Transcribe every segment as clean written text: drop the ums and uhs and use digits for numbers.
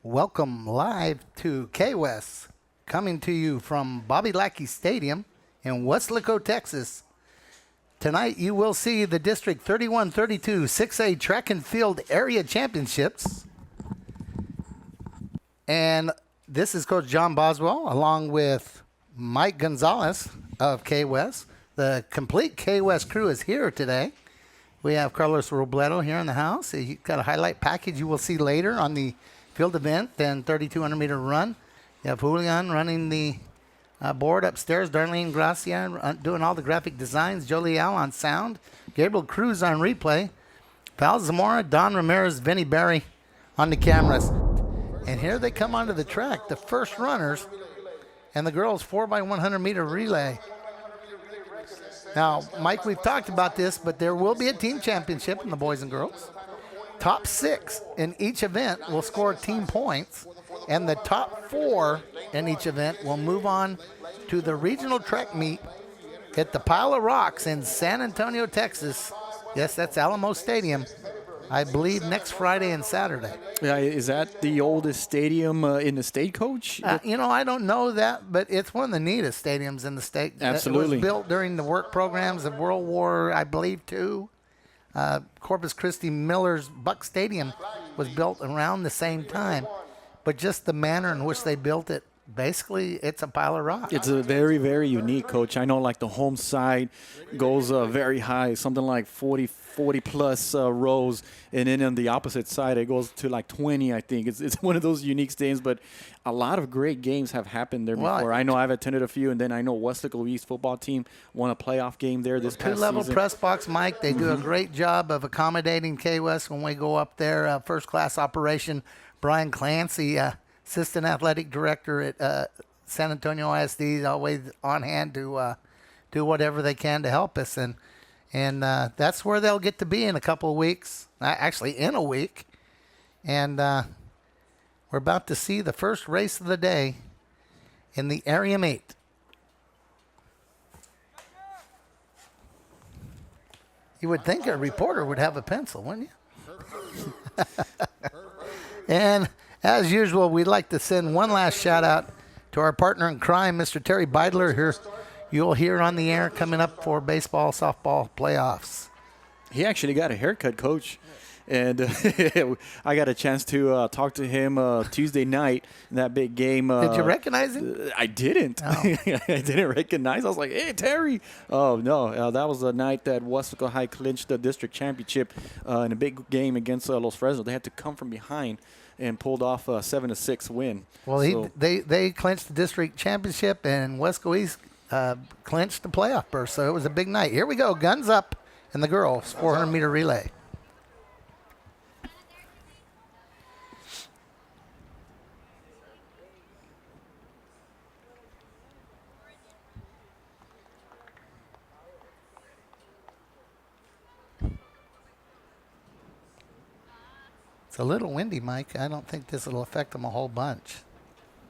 Welcome live to KWES, coming to you from Bobby Lackey Stadium in Weslaco, Texas. Tonight you will see the District 31-32 6A Track and Field Area Championships. And this is Coach John Boswell along with Mike Gonzalez of KWES. The complete KWES crew is here today. We have Carlos Robledo here in the house. He's got a highlight package you will see later on the field event and 3,200-meter run. You have Julian running the board upstairs. Darlene Gracia doing all the graphic designs. Jolie Al on sound. Gabriel Cruz on replay. Val Zamora, Don Ramirez, Vinny Barry on the cameras. And here they come onto the track, the first runners, and the girls 4x100-meter relay. Now, Mike, we've talked about this, but there will be a team championship in the boys and girls. Top 6 in each event will score team points, and the top 4 in each event will move on to the regional track meet at the Pile of Rocks in San Antonio, Texas. Yes, that's Alamo Stadium, I believe next Friday and Saturday. Yeah, is that the oldest stadium in the state, Coach? I don't know that, but it's one of the neatest stadiums in the state. Absolutely. It was built during the work programs of World War, I believe, II. Corpus Christi Miller's Buck Stadium was built around the same time, but just the manner in which they built it, basically, it's a pile of rock. It's a very, very unique, Coach. I know, like, the home side goes very high, something like 40-plus rows, and then on the opposite side, it goes to, like, 20, I think. It's one of those unique stadiums, but a lot of great games have happened there before. I know I've attended a few, and then I know Weslaco East football team won a playoff game there this past season. Two-level press box, Mike. They do a great job of accommodating KWES when we go up there. First-class operation. Brian Clancy, assistant athletic director at San Antonio ISD, is always on hand to do whatever they can to help us. And that's where they'll get to be in a couple of weeks, actually in a week. And we're about to see the first race of the day in the Area Meet. You would think a reporter would have a pencil, wouldn't you? And as usual, we'd like to send one last shout out to our partner in crime, Mr. Terry Beidler, here you'll hear on the air coming up for baseball, softball playoffs. He actually got a haircut, Coach. And I got a chance to talk to him Tuesday night in that big game. Did you recognize him? I didn't. Oh. I didn't recognize. I was like, hey, Terry. Oh, no. That was the night that Weslaco High clinched the district championship in a big game against Los Fresno. They had to come from behind and pulled off a 7-6 win. Well, they clinched the district championship, and Weslaco East clinched the playoff berth, so it was a big night. Here we go, guns up, and the girls 400-meter relay. It's a little windy, Mike. I don't think this will affect them a whole bunch.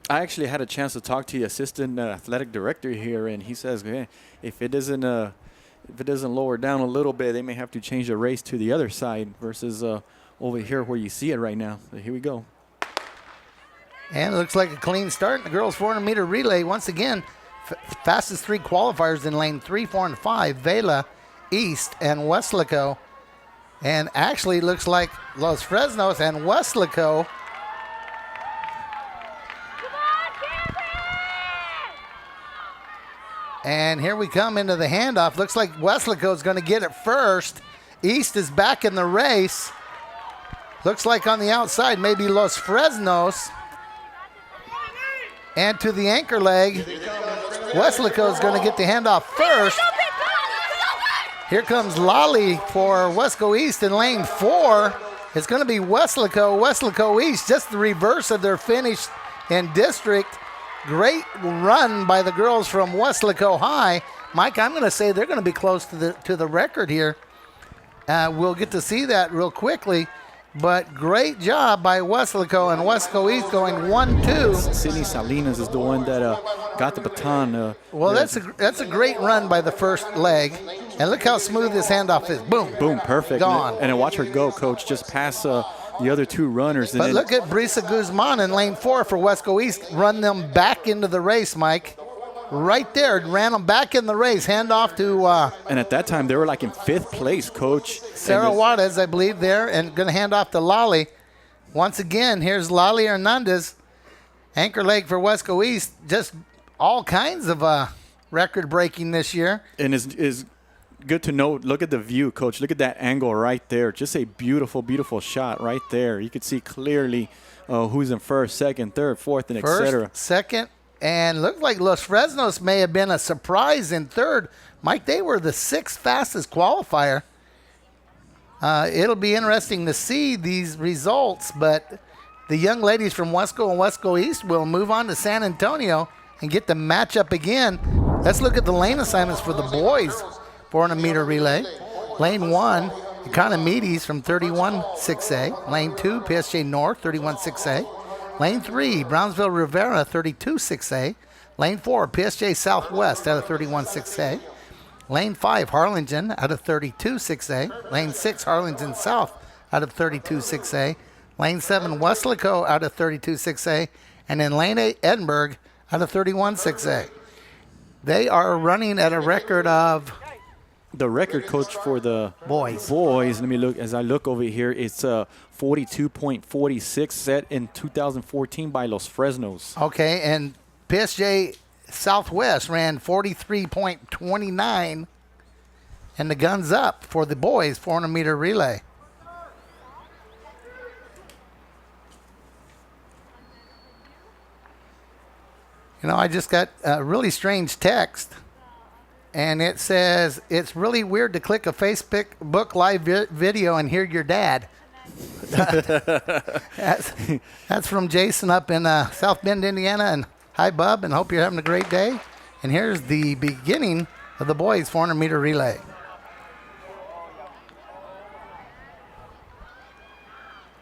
I actually had a chance to talk to the assistant athletic director here, and he says, hey, if it doesn't lower down a little bit, they may have to change the race to the other side versus over here where you see it right now. So here we go. And it looks like a clean start. The girls' 400-meter relay, once again, fastest 3 qualifiers in lane 3, 4, and 5, Vela, East, and Weslaco. And actually looks like Los Fresnos and Weslaco. And here we come into the handoff. Looks like Weslaco is going to get it first. East is back in the race. Looks like on the outside, maybe Los Fresnos. And to the anchor leg, Weslaco is going to get the handoff first. Here comes Lally for Weslaco East in lane 4. It's going to be Weslaco East, just the reverse of their finish in district. Great run by the girls from Weslaco High. Mike, I'm going to say they're going to be close to the record here. We'll get to see that real quickly. But great job by Weslaco and Weslaco East going 1-2. Sydney Salinas is the one that got the baton. Well, that's a great run by the first leg. And look how smooth this handoff is. Boom. Boom, perfect. Gone. And watch her go, Coach, just past the other two runners. And But then, look at Brisa Guzman in lane 4 for Wesco East. Run them back into the race, Mike. Right there. Ran them back in the race. Hand off to and at that time, they were like in 5th place, Coach. Sarah Juarez, I believe, there. And going to hand off to Lali. Once again, here's Lali Hernandez. Anchor leg for Wesco East. Just all kinds of record breaking this year. And is good to note. Look at the view, Coach. Look at that angle right there. Just a beautiful, beautiful shot right there. You can see clearly who's in first, second, third, fourth, and etc. First, second, and looked like Los Fresnos may have been a surprise in third. Mike, they were the 6th fastest qualifier. It'll be interesting to see these results, but the young ladies from Wesco and Wesco East will move on to San Antonio and get the matchup again. Let's look at the lane assignments for the boys 400-meter relay. Lane 1, Economides from 31-6A. Lane 2, PSG North, 31-6A. Lane 3, Brownsville Rivera, 32-6A. Lane 4, PSG Southwest out of 31-6A. Lane 5, Harlingen out of 32-6A. Lane 6, Harlingen South out of 32-6A. Lane 7, Weslaco out of 32-6A. And then Lane 8, Edinburgh out of 31-6A. They are running at a record of... The record, Coach, for the boys. Let me look. As I look over here, it's 42.46 set in 2014 by Los Fresnos. Okay, and PSG Southwest ran 43.29, and the gun's up for the boys 400-meter relay. You know, I just got a really strange text. And it says, it's really weird to click a Facebook live video and hear your dad. That's from Jason up in South Bend, Indiana. And hi, Bub, and hope you're having a great day. And here's the beginning of the boys' 400-meter relay.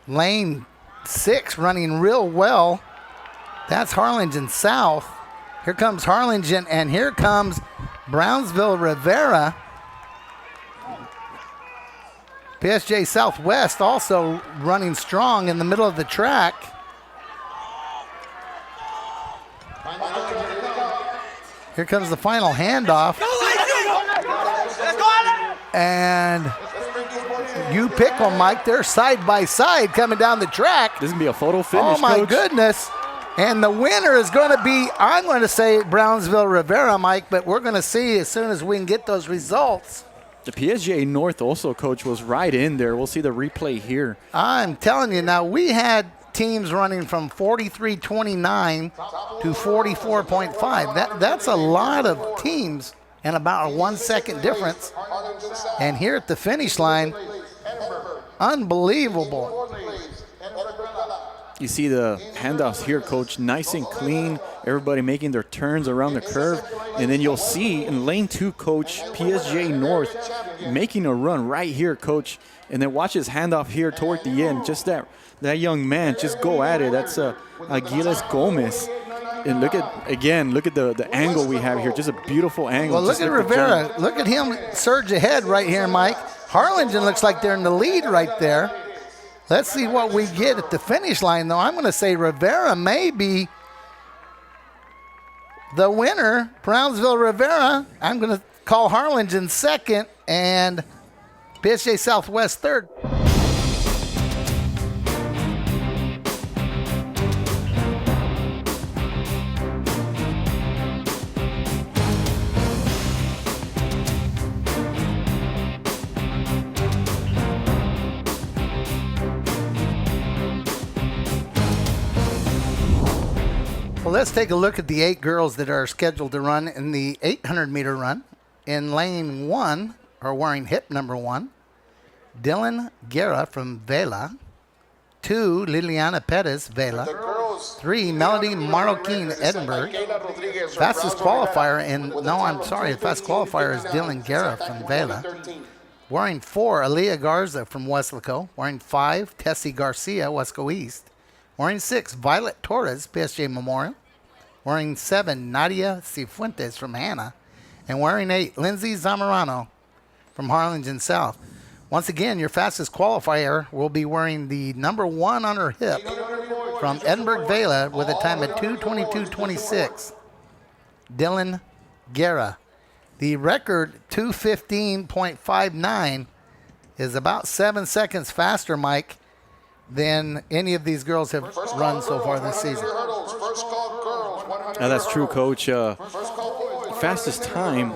Lane 6 running real well. That's Harlingen South. Here comes Harlingen, and here comes Brownsville Rivera. PSG Southwest also running strong in the middle of the track. Here comes the final handoff. And you pick them, Mike. They're side by side coming down the track. This is going to be a photo finish, Oh, my Coach. goodness. And the winner is going to be, I'm going to say Brownsville Rivera, Mike, but we're going to see as soon as we can get those results. The PSGA North also, Coach, was right in there. We'll see the replay here. I'm telling you now, we had teams running from 43.29 to 44.5. That's a lot of teams and about a 1 second difference. And here at the finish line, unbelievable. You see the handoffs here, Coach, nice and clean. Everybody making their turns around the curve. And then you'll see in lane 2, Coach, PSG North making a run right here, Coach. And then watch his handoff here toward the end. Just that young man, just go at it. That's Aguiles Gomez. And look at the angle we have here. Just a beautiful angle. Well, look at Rivera. Look at him surge ahead right here, Mike. Harlingen looks like they're in the lead right there. Let's see what we get at the finish line, though. I'm going to say Rivera may be the winner. Brownsville Rivera. I'm going to call Harlingen second and PSG Southwest third. Well, let's take a look at the 8 girls that are scheduled to run in the 800-meter run. In lane 1, are wearing hip number 1, Dylan Guerra from Vela. 2, Liliana Perez, Vela. 3, Melody Marroquin, Edinburgh. Fastest qualifier fast qualifier is Dylan Guerra from Vela. Wearing 4, Aaliyah Garza from Weslaco. Wearing 5, Tessie Garcia, Wesco East. Wearing 6, Violet Torres, PSG Memorial. Wearing 7, Nadia Cifuentes from Hannah. And wearing 8, Lindsay Zamorano from Harlingen South. Once again, your fastest qualifier will be wearing the number 1 on her hip from Edinburgh Vela with a time of 2:22.26. Dylan Guerra. The record 2:15.59 is about 7 seconds faster, Mike, than any of these girls have run so far this season. Now, that's true, Coach. Fastest time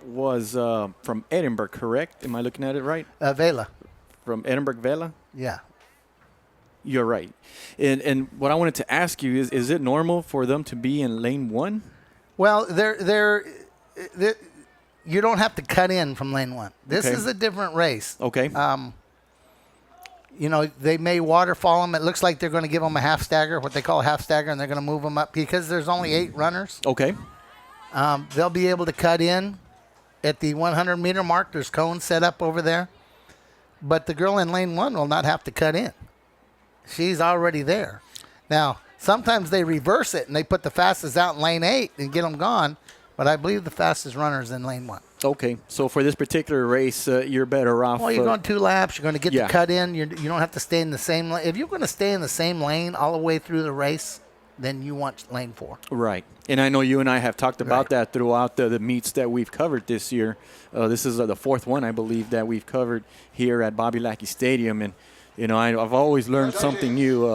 was from Edinburgh, correct? Am I looking at it right? Vela. From Edinburgh Vela? Yeah. You're right. And what I wanted to ask you is it normal for them to be in lane 1? Well, you don't have to cut in from lane 1. This Okay. is a different race. Okay. You know, they may waterfall them. It looks like they're going to give them a half stagger, what they call a half stagger, and they're going to move them up because there's only 8 runners. Okay. They'll be able to cut in at the 100-meter mark. There's cones set up over there. But the girl in lane 1 will not have to cut in. She's already there. Now, sometimes they reverse it and they put the fastest out in lane 8 and get them gone. But I believe the fastest runner is in lane 1. Okay. So for this particular race, you're better off. Well, you're going 2 laps. You're going to get Yeah. the cut in. You don't have to stay in the same lane. If you're going to stay in the same lane all the way through the race, then you want lane 4. Right. And I know you and I have talked about Right. that throughout the meets that we've covered this year. This is the 4th one, I believe, that we've covered here at Bobby Lackey Stadium. And, you know, I've always learned something new,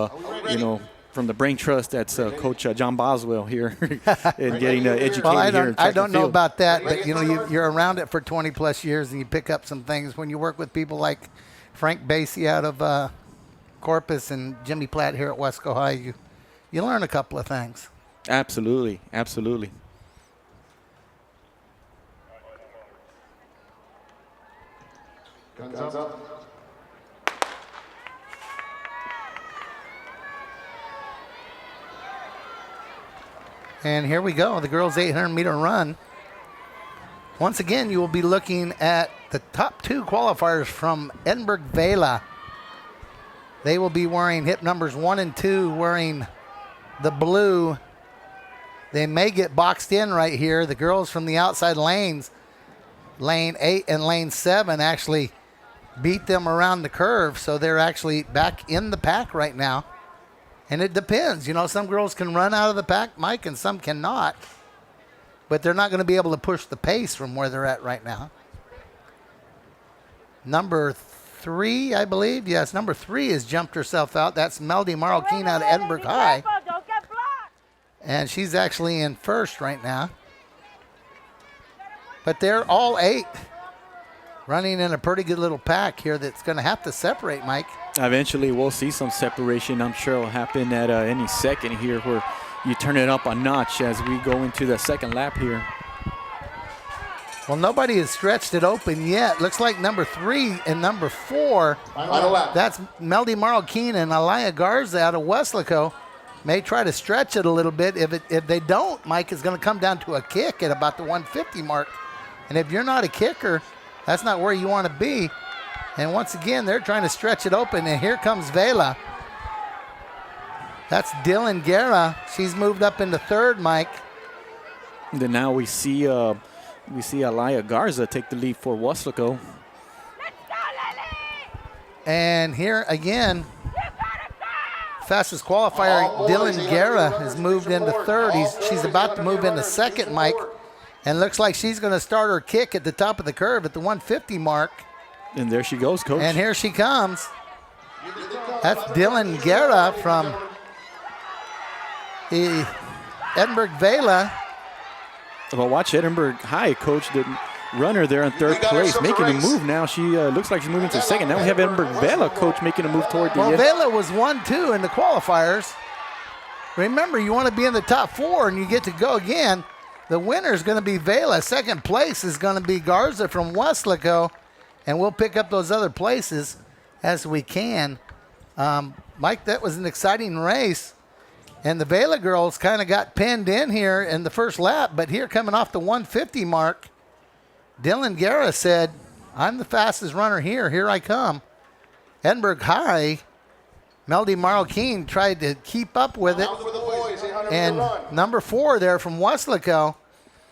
you know, from the brain trust that's Coach John Boswell here and getting educated Well, here in track I don't and know field. about that, but, you know, you're around it for 20-plus years, and you pick up some things. When you work with people like Frank Basie out of Corpus and Jimmy Platt here at Wesco High, you learn a couple of things. Absolutely. Absolutely. Guns up. And here we go, the girls' 800-meter run. Once again, you will be looking at the top 2 qualifiers from Edinburgh Vela. They will be wearing hip numbers 1 and 2, wearing the blue. They may get boxed in right here. The girls from the outside lanes, lane 8 and lane 7, actually beat them around the curve, so they're actually back in the pack right now. And it depends. You know, some girls can run out of the pack, Mike, and some cannot. But they're not going to be able to push the pace from where they're at right now. Number 3, I believe. Yes, number 3 has jumped herself out. That's Melody Marlkeen out of Edinburgh High. Don't get blocked. And she's actually in first right now. But they're all 8 running in a pretty good little pack here that's going to have to separate, Mike. Eventually, we'll see some separation. I'm sure it'll happen at any second here where you turn it up a notch as we go into the second lap here. Well, nobody has stretched it open yet. Looks like number 3 and number 4. Final lap. That's Melody Marlkeen and Alaya Garza out of Weslico. May try to stretch it a little bit. If they don't, Mike, is going to come down to a kick at about the 150 mark. And if you're not a kicker, that's not where you want to be. And once again, they're trying to stretch it open. And here comes Vela. That's Dylan Guerra. She's moved up into 3rd, Mike. And then now we see Alaya Garza take the lead for Weslico. Let's go, Lily. And here again, You gotta go. fastest qualifier, Dylan Guerra, has moved into 3rd. She's about to move into 2nd, Mike. And looks like she's going to start her kick at the top of the curve at the 150 mark. And there she goes, Coach. And here she comes. That's Dylan Guerra from the Edinburgh Vela. But watch Edinburgh High, Coach, the runner there in 3rd place, making a move now. She looks like she's moving to 2nd. Now we have Edinburgh Vela, Coach, making a move toward the Well, end. Vela was 1-2 in the qualifiers. Remember, you want to be in the top 4 and you get to go again. The winner is going to be Vela. 2nd place is going to be Garza from Weslico. And we'll pick up those other places as we can. Mike, that was an exciting race. And the Vela girls kind of got pinned in here in the first lap. But here coming off the 150 mark, Dylan Guerra said, I'm the fastest runner here. Here I come. Edinburgh High, Melody Marlkeen tried to keep up with it. For the boys, 800 And run. number 4 there from Weslico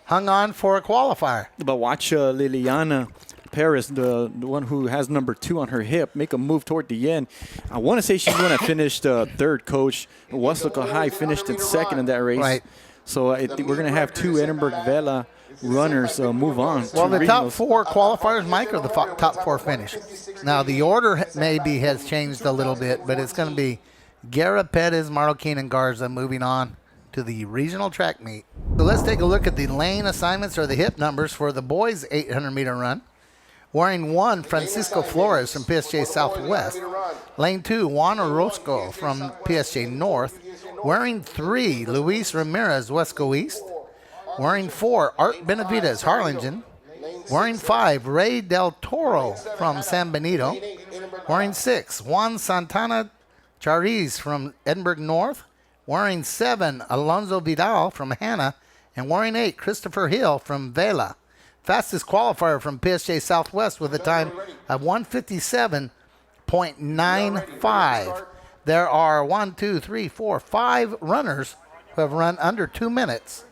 hung on for a qualifier. But watch Liliana Paris, the one who has number 2 on her hip, make a move toward the end. I want to say she's going to finish third, Coach. Westlake High finished in second in that race. Right. So I think we're going to have 2 Edinburgh Vela runners move on. Well, to the top regionals. 4 qualifiers, Mike, are the top 4 finish. Now, the order maybe has changed a little bit, but it's going to be Guerra, Perez, Marroquin, and Garza moving on to the regional track meet. So let's take a look at the lane assignments or the hip numbers for the boys' 800-meter run. Wearing 1, Francisco Flores from PSJ Southwest. Lane 2, Juan Orozco from PSJ North. Wearing 3, Luis Ramirez, Wesco East. Wearing 4, Art Benavides, Harlingen. Wearing 5, Ray Del Toro from San Benito. Wearing 6, Juan Santana Chariz from Edinburgh North. Wearing 7, Alonso Vidal from Hanna. And wearing 8, Christopher Hill from Vela. Fastest qualifier from PSJ Southwest with a time of 1:57.95. There are 5 runners who have run under 2 minutes.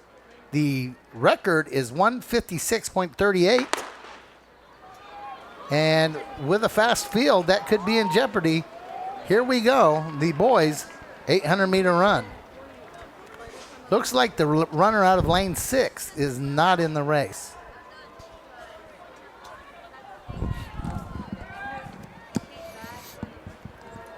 The record is 1:56.38. And with a fast field, that could be in jeopardy. Here we go, the boys' 800-meter run. Looks like the runner out of lane 6 is not in the race.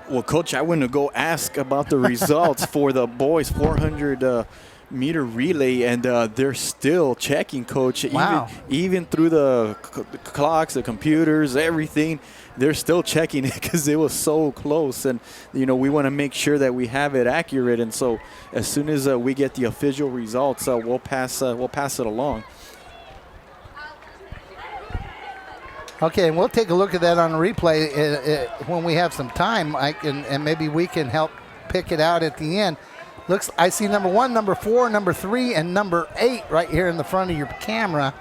Well, Coach, I want to go ask about the results for the boys' 400-meter relay, and they're still checking, Coach. Wow. Even through the clocks, the computers, everything, they're still checking it because it was so close. And, we want to make sure that we have it accurate. And so as soon as we get the official results, we'll pass it along. Okay, and we'll take a look at that on the replay when we have some time, Mike, and maybe we can help pick it out at the end. I see number 1, number 4, number 3, and number 8 right here in the front of your camera.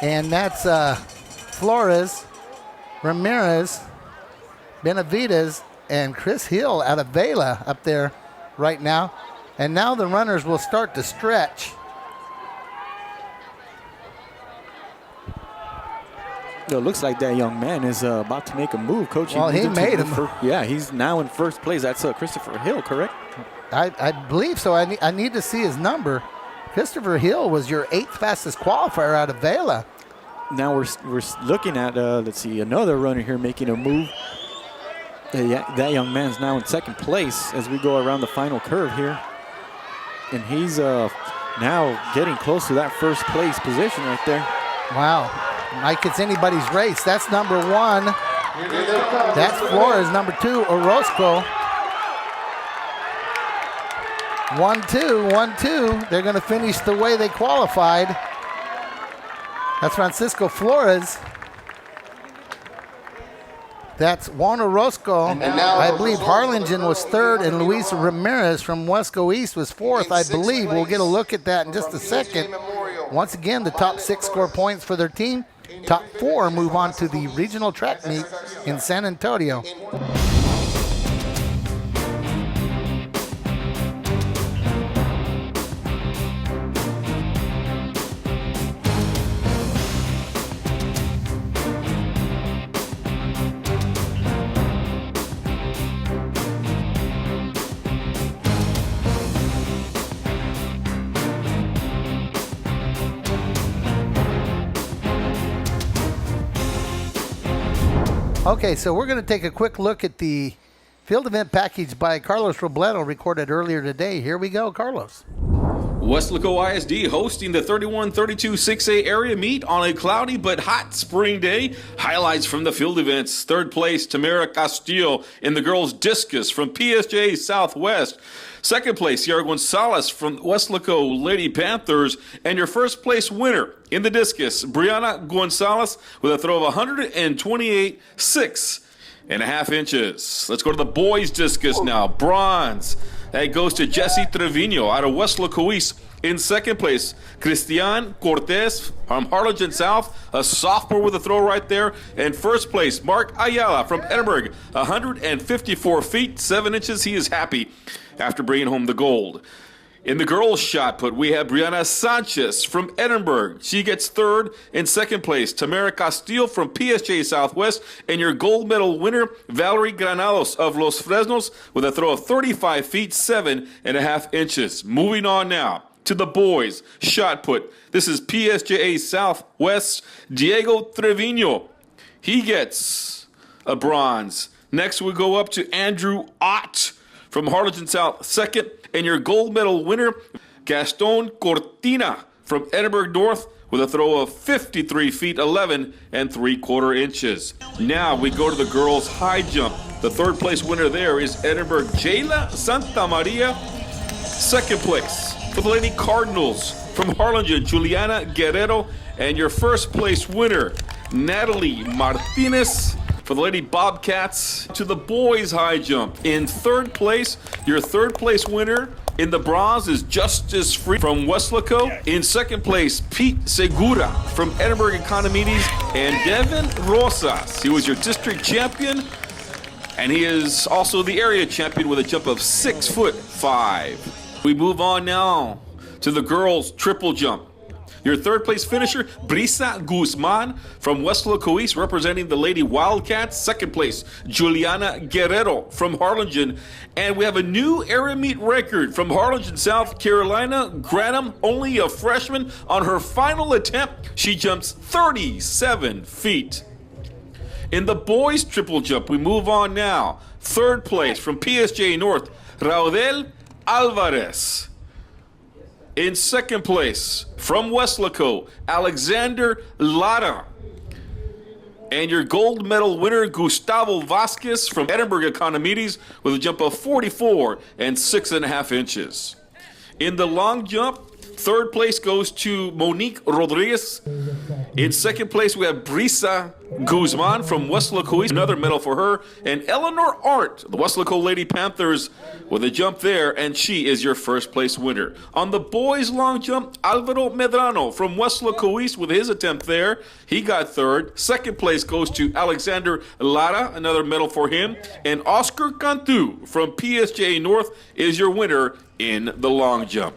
And that's Flores, Ramirez, Benavides, and Chris Hill out of Vela up there right now. And now the runners will start to stretch. It looks like that young man is about to make a move, Coach. Well, he made him. Yeah, he's now in first place. That's Christopher Hill, correct? I believe so. I need to see his number. Christopher Hill was your 8th fastest qualifier out of Vela. Now we're looking at, let's see, another runner here making a move. That young man's now in second place as we go around the final curve here. And he's now getting close to that first place position right there. Wow. Mike, it's anybody's race. That's number 1. That's Flores. Number 2, Orozco. 1-2, 1-2. They're going to finish the way they qualified. That's Francisco Flores. That's Juan Orozco. I believe Harlingen was 3rd, and Luis Ramirez from Wesco East was 4th, I believe. We'll get a look at that in just a second. Once again, the top 6 score points for their team. Top 4 move on to the regional track meet in San Antonio. Okay, so we're going to take a quick look at the field event package by Carlos Robledo recorded earlier today. Here we go, Carlos. Westlake ISD hosting the 31-32 6A area meet on a cloudy but hot spring day. Highlights from the field events. 3rd place, Tamara Castillo in the girls' discus from PSJ Southwest. 2nd place, Sierra Gonzalez from Westlake Lady Panthers. And your 1st place winner in the discus, Brianna Gonzalez, with a throw of 128.6 inches. Let's go to the boys' discus now. Bronze. That goes to Jesse Trevino out of Westlake East. In 2nd place, Cristian Cortez from Harlingen South, a sophomore with a throw right there. And 1st place, Mark Ayala from Edinburgh, 154 feet, 7 inches. He is happy after bringing home the gold. In the girls' shot put, we have Brianna Sanchez from Edinburgh. She gets third. In second place, Tamara Castillo from PSJ Southwest. And your gold medal winner, Valerie Granados of Los Fresnos, with a throw of 35 feet, 7.5 inches. Moving on now to the boys' shot put. This is PSJA Southwest, Diego Trevino. He gets a bronze. Next, we go up to Andrew Ott from Harlingen South, second. And your gold medal winner, Gaston Cortina from Edinburgh North, with a throw of 53 feet, 11.75 inches. Now we go to the girls' high jump. The third place winner there is Edinburgh Jayla Santa Maria. Second place for the Lady Cardinals from Harlingen, Juliana Guerrero. And your first place winner, Natalie Martinez, for the Lady Bobcats. To the boys' high jump. In third place, your third place winner in the bronze is Justice Free from Westlaco. In second place, Pete Segura from Edinburgh Economides. And Devin Rosas, he was your district champion. And he is also the area champion with a jump of 6'5". We move on now to the girls' triple jump. Your third place finisher, Brisa Guzman from Westlaco East, representing the Lady Wildcats. Second place, Juliana Guerrero from Harlingen. And we have a new area meet record from Harlingen, South Carolina. Granum, only a freshman, on her final attempt, she jumps 37 feet. In the boys' triple jump, we move on now. Third place from PSJ North, Raudel Alvarez. In second place, from Westlaco, Alexander Lara. And your gold medal winner, Gustavo Vasquez from Edinburgh Economides, with a jump of 44 and 6.5 inches. In the long jump, third place goes to Monique Rodriguez. In second place, we have Brisa Guzman from Westlaco East, another medal for her. And Eleanor Art, the Westlaco Lady Panthers, with a jump there, and she is your first place winner. On the boys' long jump, Alvaro Medrano from Westlaco East with his attempt there. He got third. Second place goes to Alexander Lara, another medal for him. And Oscar Cantu from PSJ North is your winner in the long jump.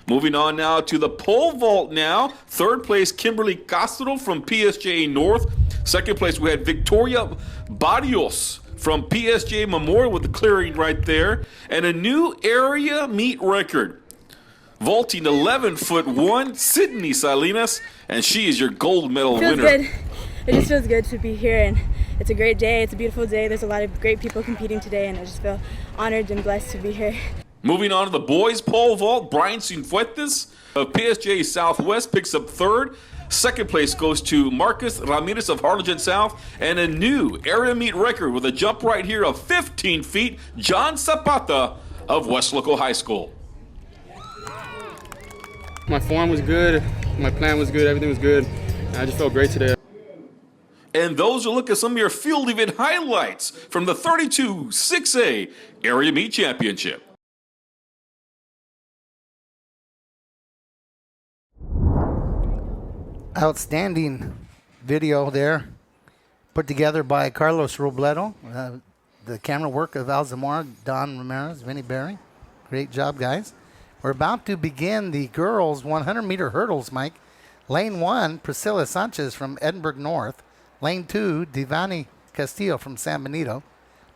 Moving on now to the pole vault now. Third place, Kimberly Castro from PSJ North. Second place, we had Victoria Barrios from PSJ Memorial with the clearing right there. And a new area meet record. Vaulting 11'1", Sydney Salinas, and she is your gold medal winner. Good. It just feels good to be here, and it's a great day. It's a beautiful day. There's a lot of great people competing today, and I just feel honored and blessed to be here. Moving on to the boys' pole vault, Brian Cienfuentes of PSJ Southwest picks up third. Second place goes to Marcus Ramirez of Harlingen South. And a new area meet record with a jump right here of 15 feet, John Zapata of Westlaco High School. My form was good, my plan was good, everything was good. I just felt great today. And those are look at some of your field event highlights from the 32 6A Area Meet Championship. Outstanding video there, put together by Carlos Robledo. The camera work of Al Zamora, Don Ramirez, Vinny Berry. Great job, guys. We're about to begin the girls' 100-meter hurdles, Mike. Lane 1, Priscilla Sanchez from Edinburgh North. Lane 2, Divani Castillo from San Benito.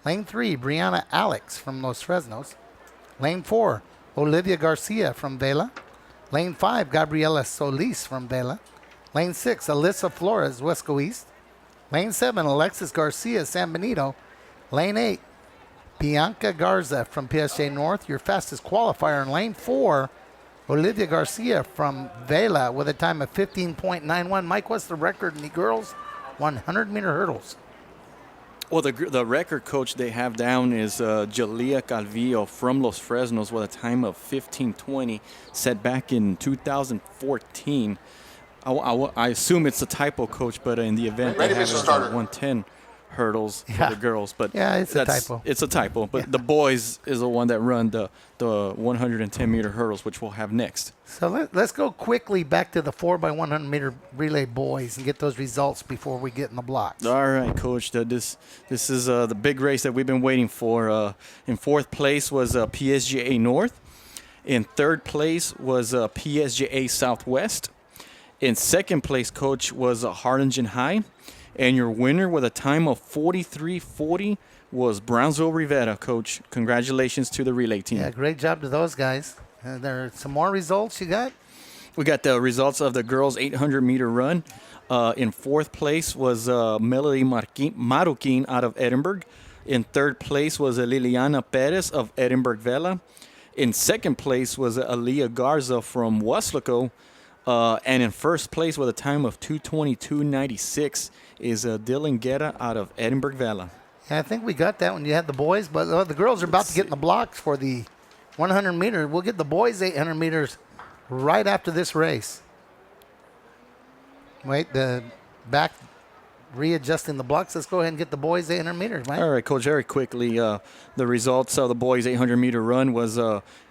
Lane 3, Brianna Alex from Los Fresnos. Lane 4, Olivia Garcia from Vela. Lane 5, Gabriela Solis from Vela. Lane 6, Alyssa Flores, Westco East. Lane 7, Alexis Garcia, San Benito. Lane 8, Bianca Garza from PSG North, your fastest qualifier. In lane 4, Olivia Garcia from Vela with a time of 15.91. Mike, what's the record in the girls' 100-meter hurdles? Well, the record, coach, they have down is Jalia Calvillo from Los Fresnos with a time of 15:20, set back in 2014. I assume it's a typo, coach, but in the event they have 110 hurdles for the girls. But yeah, it's a typo. It's a typo. But the boys is the one that run the 110-meter hurdles, which we'll have next. So let's go quickly back to the 4x100-meter relay boys and get those results before we get in the blocks. All right, coach. This is the big race that we've been waiting for. In fourth place was PSGA North. In third place was PSJA Southwest. In second place, Coach, was Harlingen High. And your winner with a time of 43:40 was Brownsville Rivera, Coach. Congratulations to the relay team. Yeah, great job to those guys. There are some more results you got? We got the results of the girls' 800-meter run. In fourth place was Melody Marukin out of Edinburgh. In third place was Liliana Perez of Edinburgh Vela. In second place was Aaliyah Garza from Weslaco. And in first place with a time of 2:22.96 is Dylan Guerra out of Edinburgh Vela. Yeah, I think we got that when you had the boys, but the girls are about to get in the blocks for the 100 meter. We'll get the boys 800 meters right after this race. Wait, the back readjusting the blocks. Let's go ahead and get the boys 800 meters, Mike. All right, Coach, very quickly, the results of the boys' 800-meter run was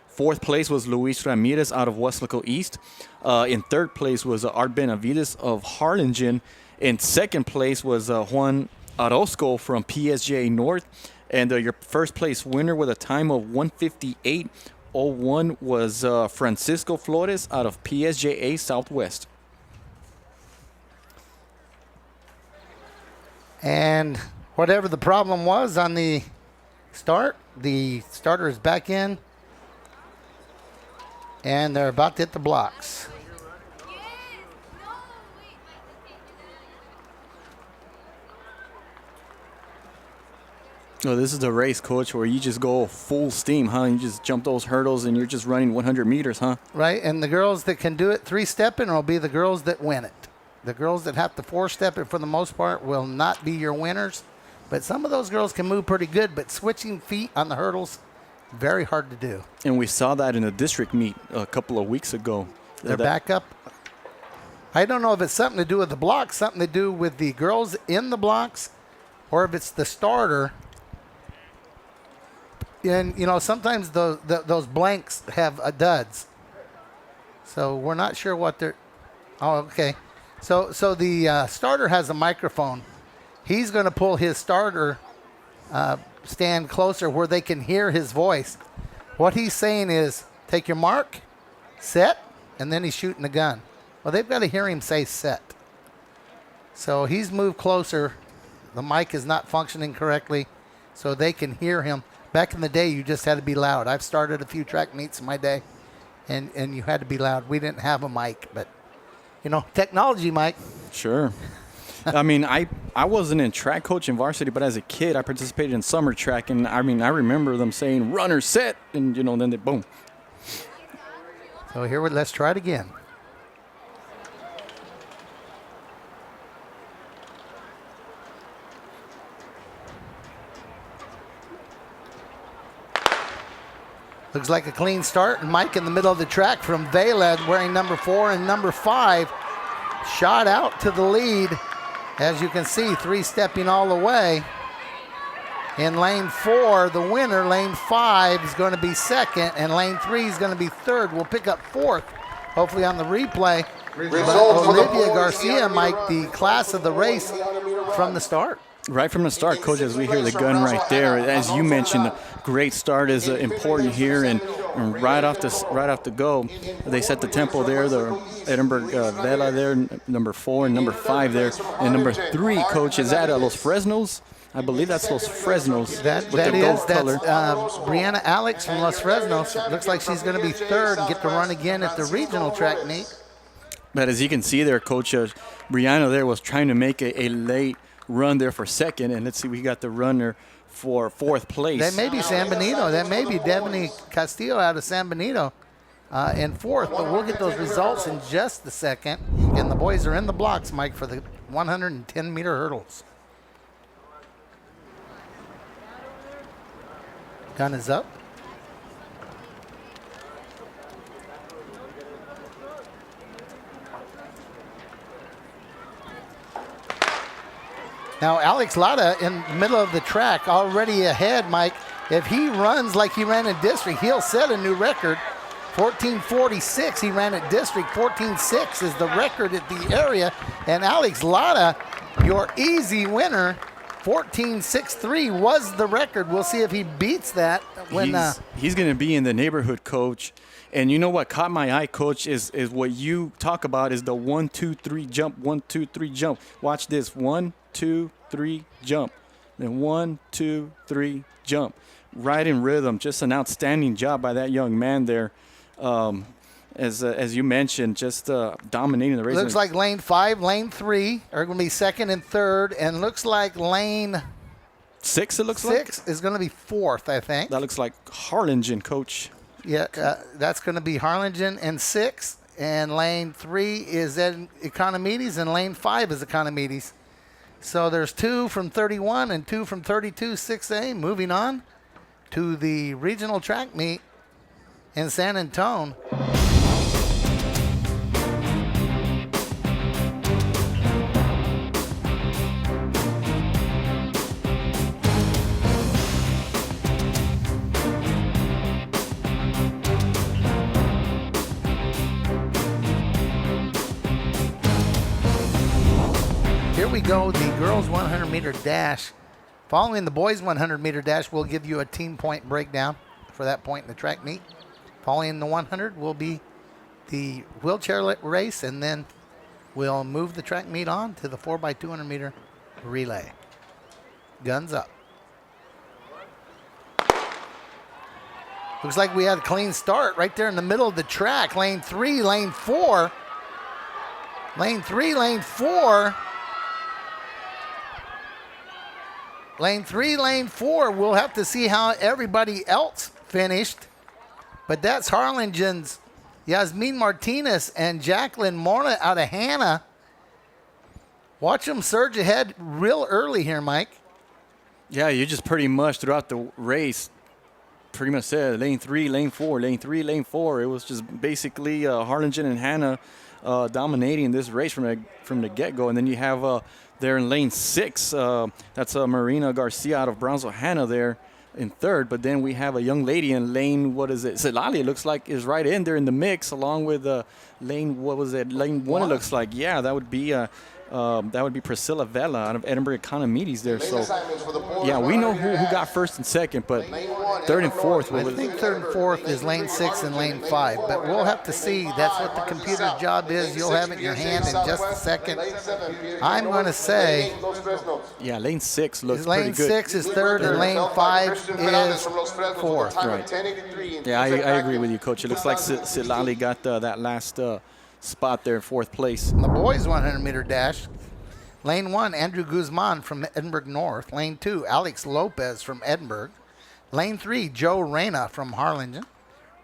fourth place was Luis Ramirez out of Weslaco East. In third place was Art Benavides of Harlingen. In second place was Juan Orozco from PSJA North. And your first place winner with a time of 1:58.01 was Francisco Flores out of PSJA Southwest. And whatever the problem was on the start, the starter is back in. And they're about to hit the blocks. Oh, this is the race, Coach, where you just go full steam, huh? You just jump those hurdles and you're just running 100 meters, huh? Right, and the girls that can do it three-stepping will be the girls that win it. The girls that have to four-step it for the most part will not be your winners. But some of those girls can move pretty good, but switching feet on the hurdles, very hard to do. And we saw that in the district meet a couple of weeks ago. They're back up. I don't know if it's something to do with the blocks, something to do with the girls in the blocks, or if it's the starter. And, you know, sometimes those blanks have duds. So we're not sure what they're... Oh, okay. So the starter has a microphone. He's going to pull his starter stand closer where they can hear his voice. What he's saying is, take your mark, set, and then he's shooting the gun. Well, they've got to hear him say set. So he's moved closer. The mic is not functioning correctly, so they can hear him. Back in the day, you just had to be loud. I've started a few track meets in my day, and you had to be loud. We didn't have a mic, but, you know, technology, Mike. Sure. I mean, I wasn't in track coach in varsity, but as a kid, I participated in summer track, and I mean, I remember them saying, runner, set, and, you know, then they, boom. So here, let's try it again. Looks like a clean start. And Mike in the middle of the track from Vela wearing number 4 and number 5. Shot out to the lead. As you can see, three-stepping all the way. In lane 4, the winner, lane 5, is going to be second, and lane 3 is going to be third. We'll pick up fourth, hopefully on the replay. But Olivia Garcia, Mike, the class of the race from the start. Right from the start, Coach, as we hear the gun right there, as you mentioned, the great start is important here, and right off the go, they set the tempo there. The Edinburgh Vela there, number 4 and number 5 there, and number 3, Coach, is that Los Fresnos? I believe that's Los Fresnos. That's Brianna Alex from Los Fresnos. Looks like she's going to be third and get to run again at the regional track meet. But as you can see there, Coach, Brianna there was trying to make a late run there for second, and let's see, we got the runner for fourth place. That may be San Benito. That may be Devony Castillo out of San Benito in fourth, but we'll get those results in just a second. And the boys are in the blocks, Mike, for the 110-meter hurdles. Gun is up. Now, Alex Lara in the middle of the track, already ahead, Mike. If he runs like he ran in district, he'll set a new record. 14:46 he ran at district. 14:6 is the record at the area. And Alex Lara, your easy winner 14.63 was the record. We'll see if he beats that when he's going to be in the neighborhood, Coach. And you know what caught my eye, Coach, is what you talk about is the 1, 2, 3 jump, 1, 2, 3 jump. Watch this, 1, 2, 3 jump. Then 1, 2, 3 jump. Right in rhythm. Just an outstanding job by that young man there. As you mentioned, just dominating the race. Looks like lane 5, lane 3 are going to be second and third, and looks like lane 6. It looks like 6 is going to be fourth, I think. that looks like Harlingen, Coach. Yeah, that's going to be Harlingen and 6, and lane 3 is Ed Economides, and lane 5 is Economides. So there's 2 from 31 and 2 from 32 6A. Moving on to the regional track meet in San Antonio. Here we go, the girls 100-meter dash. Following the boys 100-meter dash, we'll give you a team point breakdown for that point in the track meet. Following the 100 will be the wheelchair race, and then we'll move the track meet on to the 4x200-meter relay. Guns up. Looks like we had a clean start right there in the middle of the track. Lane 3, lane 4. Lane 3, lane 4. Lane 3, lane 4. We'll have to see how everybody else finished. But that's Harlingen's Yasmin Martinez and Jacqueline Mora out of Hannah. Watch them surge ahead real early here, Mike. Yeah, you just pretty much throughout the race pretty much said lane 3, lane 4, lane 3, lane 4. It was just basically Harlingen and Hannah dominating this race from the get-go. And then you have there in lane 6, that's Marina Garcia out of Brownsville, Hannah there in third. But then we have a young lady in lane, what is it? Celali, it looks like, is right in there in the mix along with lane, what was it? Lane 1, it looks like. Yeah, that would be Priscilla Vela out of Edinburgh Economides there. So, yeah, we know who got first and second, but third and fourth. I think third and fourth is lane 6 and lane 5, but we'll have to see. That's what the computer's job is. You'll have it in your hand in just a second. I'm going to say, yeah, lane 6 looks lane pretty good. 6 is third and lane 5 is fourth. Right. Yeah, I agree with you, Coach. It looks like Silali got that last spot there in fourth place. The boys 100-meter dash. Lane 1, Andrew Guzman from Edinburgh North. Lane 2, Alex Lopez from Edinburgh. Lane 3, Joe Reyna from Harlingen.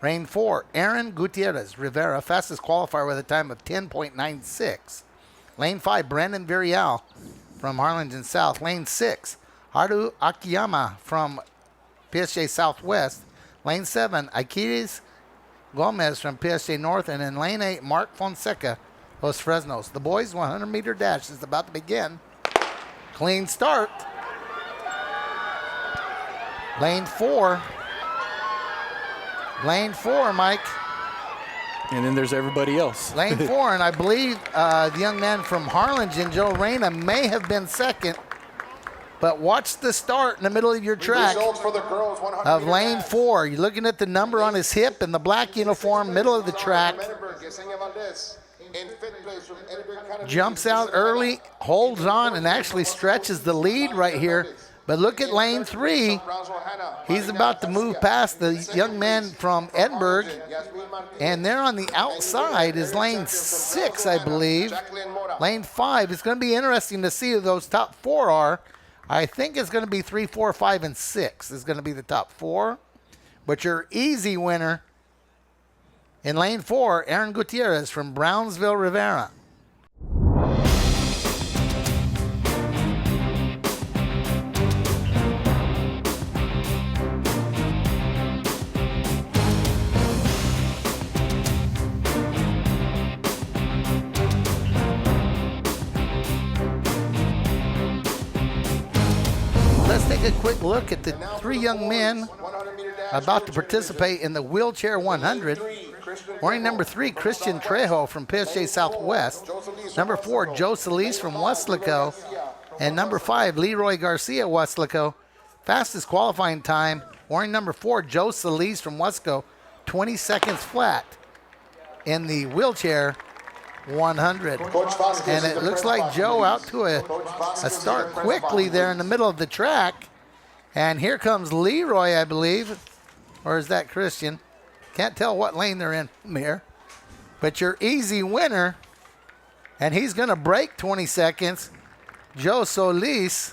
Lane 4, Aaron Gutierrez Rivera, fastest qualifier with a time of 10.96. Lane 5, Brandon Villarreal from Harlingen South. Lane 6, Haru Akiyama from PSG Southwest. Lane 7, Akiris Gomez from PSG North. And in lane 8, Mark Fonseca, Los Fresnos. The boys 100-meter dash is about to begin. Clean start. Lane 4. Lane 4, Mike. And then there's everybody else. Lane 4, and I believe the young man from Harlingen, Joe Reyna, may have been second. But watch the start in the middle of your track of lane 4. You're looking at the number on his hip in the black uniform, middle of the track. Jumps out early, holds on, and actually stretches the lead right here. But look at lane 3. He's about to move past the young man from Edinburgh. And there on the outside is lane 6, I believe. Lane 5. It's going to be interesting to see who those top 4 are. I think it's going to be 3, 4, 5, and 6 is going to be the top 4. But your easy winner in lane 4, Aaron Gutierrez from Brownsville, Rivera. Let's take a quick look at the 3 young men about to participate in the wheelchair 100. Wearing number 3, Christian Trejo from PSG Southwest. Number 4, Joe Solis from Westlaco. And number 5, Leroy Garcia, Weslico. Fastest qualifying time, wearing number 4, Joe Solis from Wesco, 20 seconds flat in the wheelchair 100. And it looks like Joe out to a start quickly there in the middle of the track. And here comes Leroy, I believe. Or is that Christian? Can't tell what lane they're in from here. But your easy winner, and he's going to break 20 seconds, Joe Solis.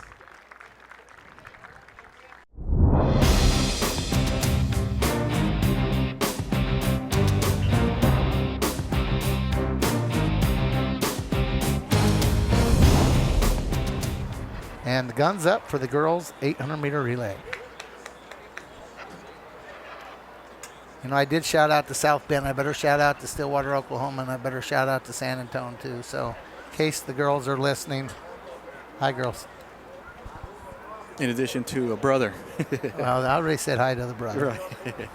And the gun's up for the girls' 800-meter relay. You know, I did shout out to South Bend. I better shout out to Stillwater, Oklahoma, and I better shout out to San Antonio, too. So, in case the girls are listening, hi, girls. In addition to a brother. Well, I already said hi to the brother. Right.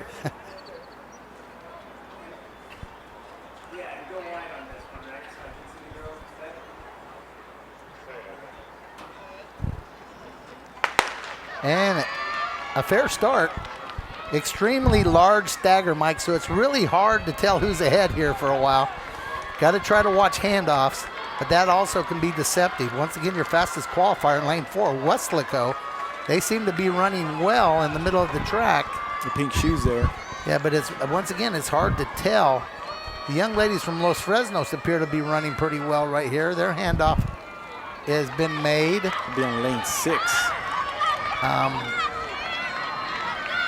And a fair start. Extremely large stagger, Mike, so it's really hard to tell who's ahead here for a while. Got to try to watch handoffs, but that also can be deceptive. Once again, your fastest qualifier in lane 4, Weslico. They seem to be running well in the middle of the track. The pink shoes there. Yeah, but it's once again, it's hard to tell. The young ladies from Los Fresnos appear to be running pretty well right here. Their handoff has been made. It'll be on lane 6.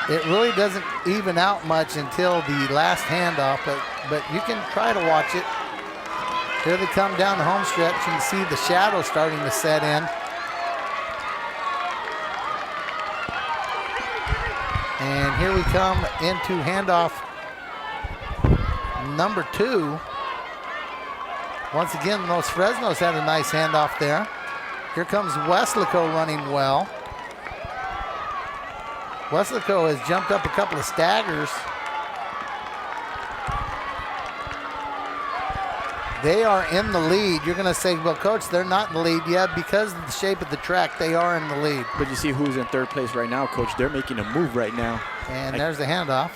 It really doesn't even out much until the last handoff, but you can try to watch it. Here they come down the home stretch. You can see the shadow starting to set in. And here we come into handoff number 2. Once again, Los Fresnos had a nice handoff there. Here comes Weslico running well. Weslico has jumped up a couple of staggers. They are in the lead. You're going to say, well, Coach, they're not in the lead. Yeah, because of the shape of the track, they are in the lead. But you see who's in 3rd place right now, Coach. They're making a move right now. And there's the handoff.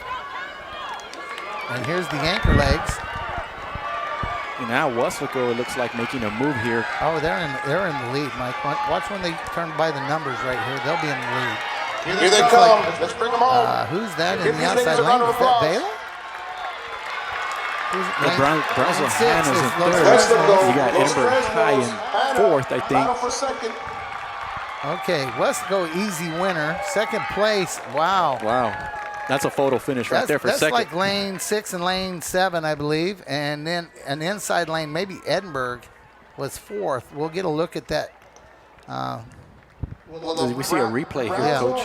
And here's the anchor legs. And now Weslico, it looks like making a move here. Oh, they're in the lead, Mike. Watch when they turn by the numbers right here. They'll be in the lead. Here they come. Let's bring them home. Who's that in the outside lane? Is that Baylor? Brownsville Hannah's in 3rd. You got Edinburgh High in 4th, I think. Okay, Wesco easy winner. 2nd place. Wow. Wow. That's a photo finish right there for that's 2nd. That's like lane 6 and lane 7, I believe. And then an inside lane, maybe Edinburgh was 4th. We'll get a look at that. We see a replay here, Coach.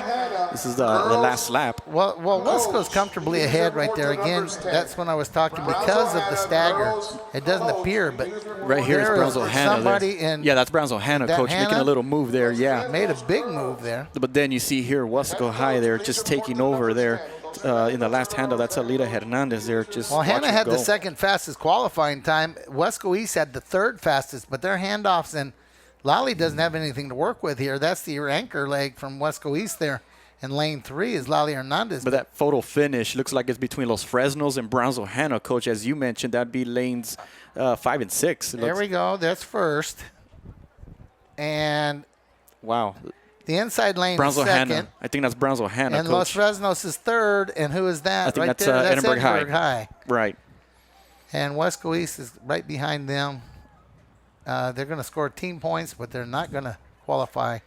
This is the last lap. Well, Wesco's comfortably ahead right there. Again, that's when I was talking because of the stagger. It doesn't appear, but right here is Brownsville Hannah. Yeah, that's Brownsville Hannah, Coach, making a little move there. Yeah, made a big move there. But then you see here Wesco High there just taking over there in the last handoff. That's Alita Hernandez there. Well, Hannah had the 2nd fastest qualifying time. Wesco East had the 3rd fastest, but their handoffs and Lally doesn't have anything to work with here. That's the anchor leg from Wesco East there. And lane 3 is Lally Hernandez. But that photo finish looks like it's between Los Fresnos and Brownsville Hannah, Coach. As you mentioned, that'd be lanes 5 and 6. There we go. That's 1st. And wow. The inside lane Brownsville is 2nd. Hannah. I think that's Brownsville Hannah, and Coach. Los Fresnos is 3rd. And who is that? I think right that's, there? That's Edinburgh High. Right. And Wesco East is right behind them. They're going to score team points, but they're not going to qualify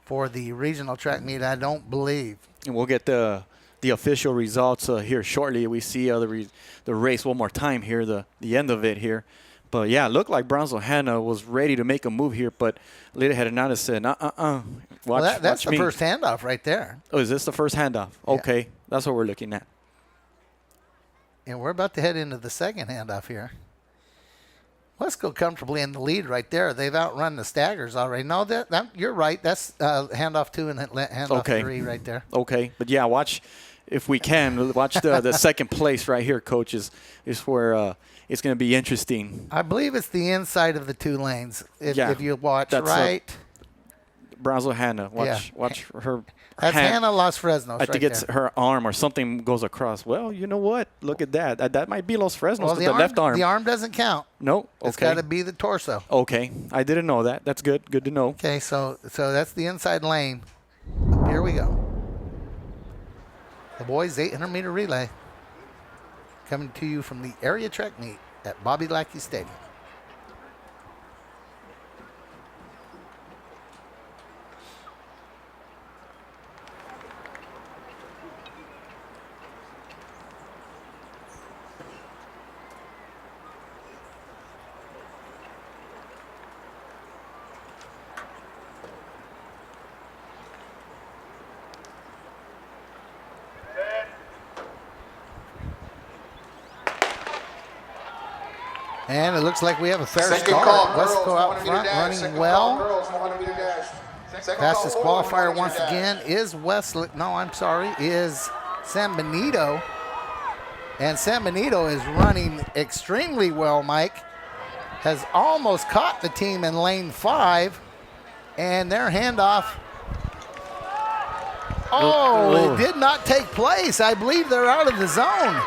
for the regional track meet, I don't believe. And we'll get the official results here shortly. We see the race one more time here, the end of it here. But, yeah, it looked like Brownsville Hannah was ready to make a move here, but Lita Hernandez said, Watch that's me. The first handoff right there. Oh, is this the first handoff? Okay, yeah. That's what we're looking at. And we're about to head into the 2nd handoff here. Let's go comfortably in the lead right there. They've outrun the staggers already. No, that you're right. That's handoff 2 and handoff 3 right there. Okay, but yeah, watch if we can. Watch the 2nd place right here, Coach. Is where it's going to be interesting. I believe it's the inside of the 2 lanes. If you watch that's right. Brownsville Hannah. Watch her. That's Hannah Los Fresnos. I think it's her arm or something goes across. Well, you know what? Look at that. That might be Los Fresnos with the left arm. The arm doesn't count. No. It's got to be the torso. Okay. I didn't know that. That's good. Good to know. Okay, so that's the inside lane. Here we go. The boys' 800-meter relay coming to you from the area track meet at Bobby Lackey Stadium. And it looks like we have a fair start. Wesco out front running well. Fastest qualifier once again is is San Benito. And San Benito is running extremely well, Mike. Has almost caught the team in lane 5. And their handoff. Oh, it did not take place. I believe they're out of the zone.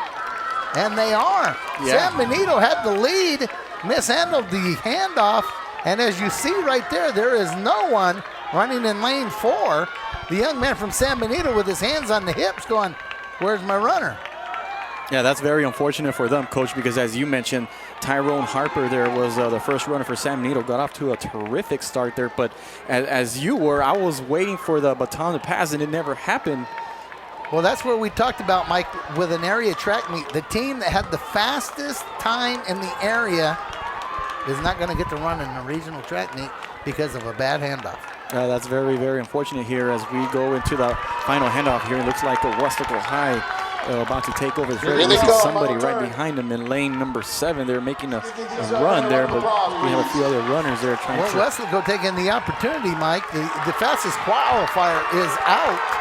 And they are. Yeah. San Benito had the lead, mishandled the handoff, and as you see right there, there is no one running in lane 4. The young man from San Benito with his hands on the hips going, where's my runner? Yeah, that's very unfortunate for them, Coach, because as you mentioned, Tyrone Harper there was the first runner for San Benito, got off to a terrific start there, but as you were, I was waiting for the baton to pass, and it never happened. Well, that's where we talked about, Mike, with an area track meet. The team that had the fastest time in the area is not going to get to run in a regional track meet because of a bad handoff. That's very, very unfortunate here as we go into the final handoff here. It looks like the Wesco High about to take over. Here we see somebody right behind them in lane number 7. They're making a run there, but we have a few other runners there trying to. Wesco taking the opportunity, Mike. The fastest qualifier is out.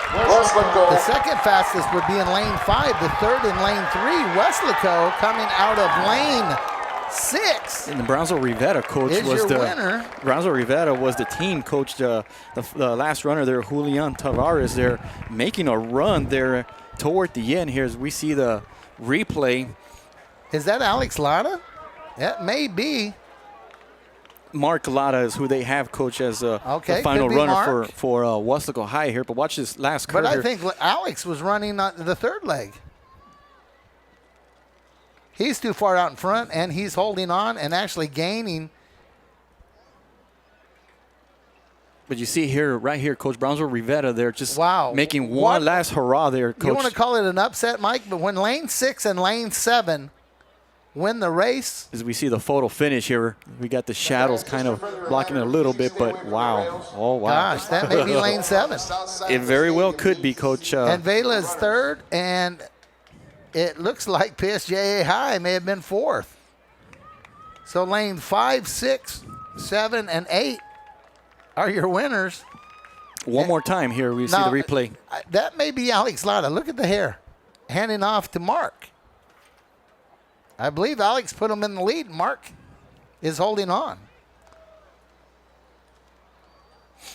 The second fastest would be in lane 5, the third in lane 3. Wesco coming out of lane 6. And the Brownsville Rivetta coach was the winner. Brownsville Rivetta was the team coach. The last runner there, Julian Tavares, there making a run there toward the end here as we see the replay. Is that Alex Lara? That may be. Mark Latta is who they have, Coach, as the final runner for Wesco High here. But watch this last curve. But I think Alex was running the third leg. He's too far out in front, and he's holding on and actually gaining. But you see here, right here, Coach Brownsville Rivetta there just making one last hurrah there, Coach. You want to call it an upset, Mike? But when lane 6 and lane 7 win the race. As we see the photo finish here, we got the shadows kind of blocking it a little bit, but wow. Oh, wow. Gosh, that may be lane 7. It very well could be, Coach. And Vela is third, and it looks like PSJA High may have been 4th. So lane 5, 6, 7, and 8 are your winners. One more time here, we see the replay. That may be Alex Lara. Look at the hair. Handing off to Mark. I believe Alex put him in the lead. Mark is holding on.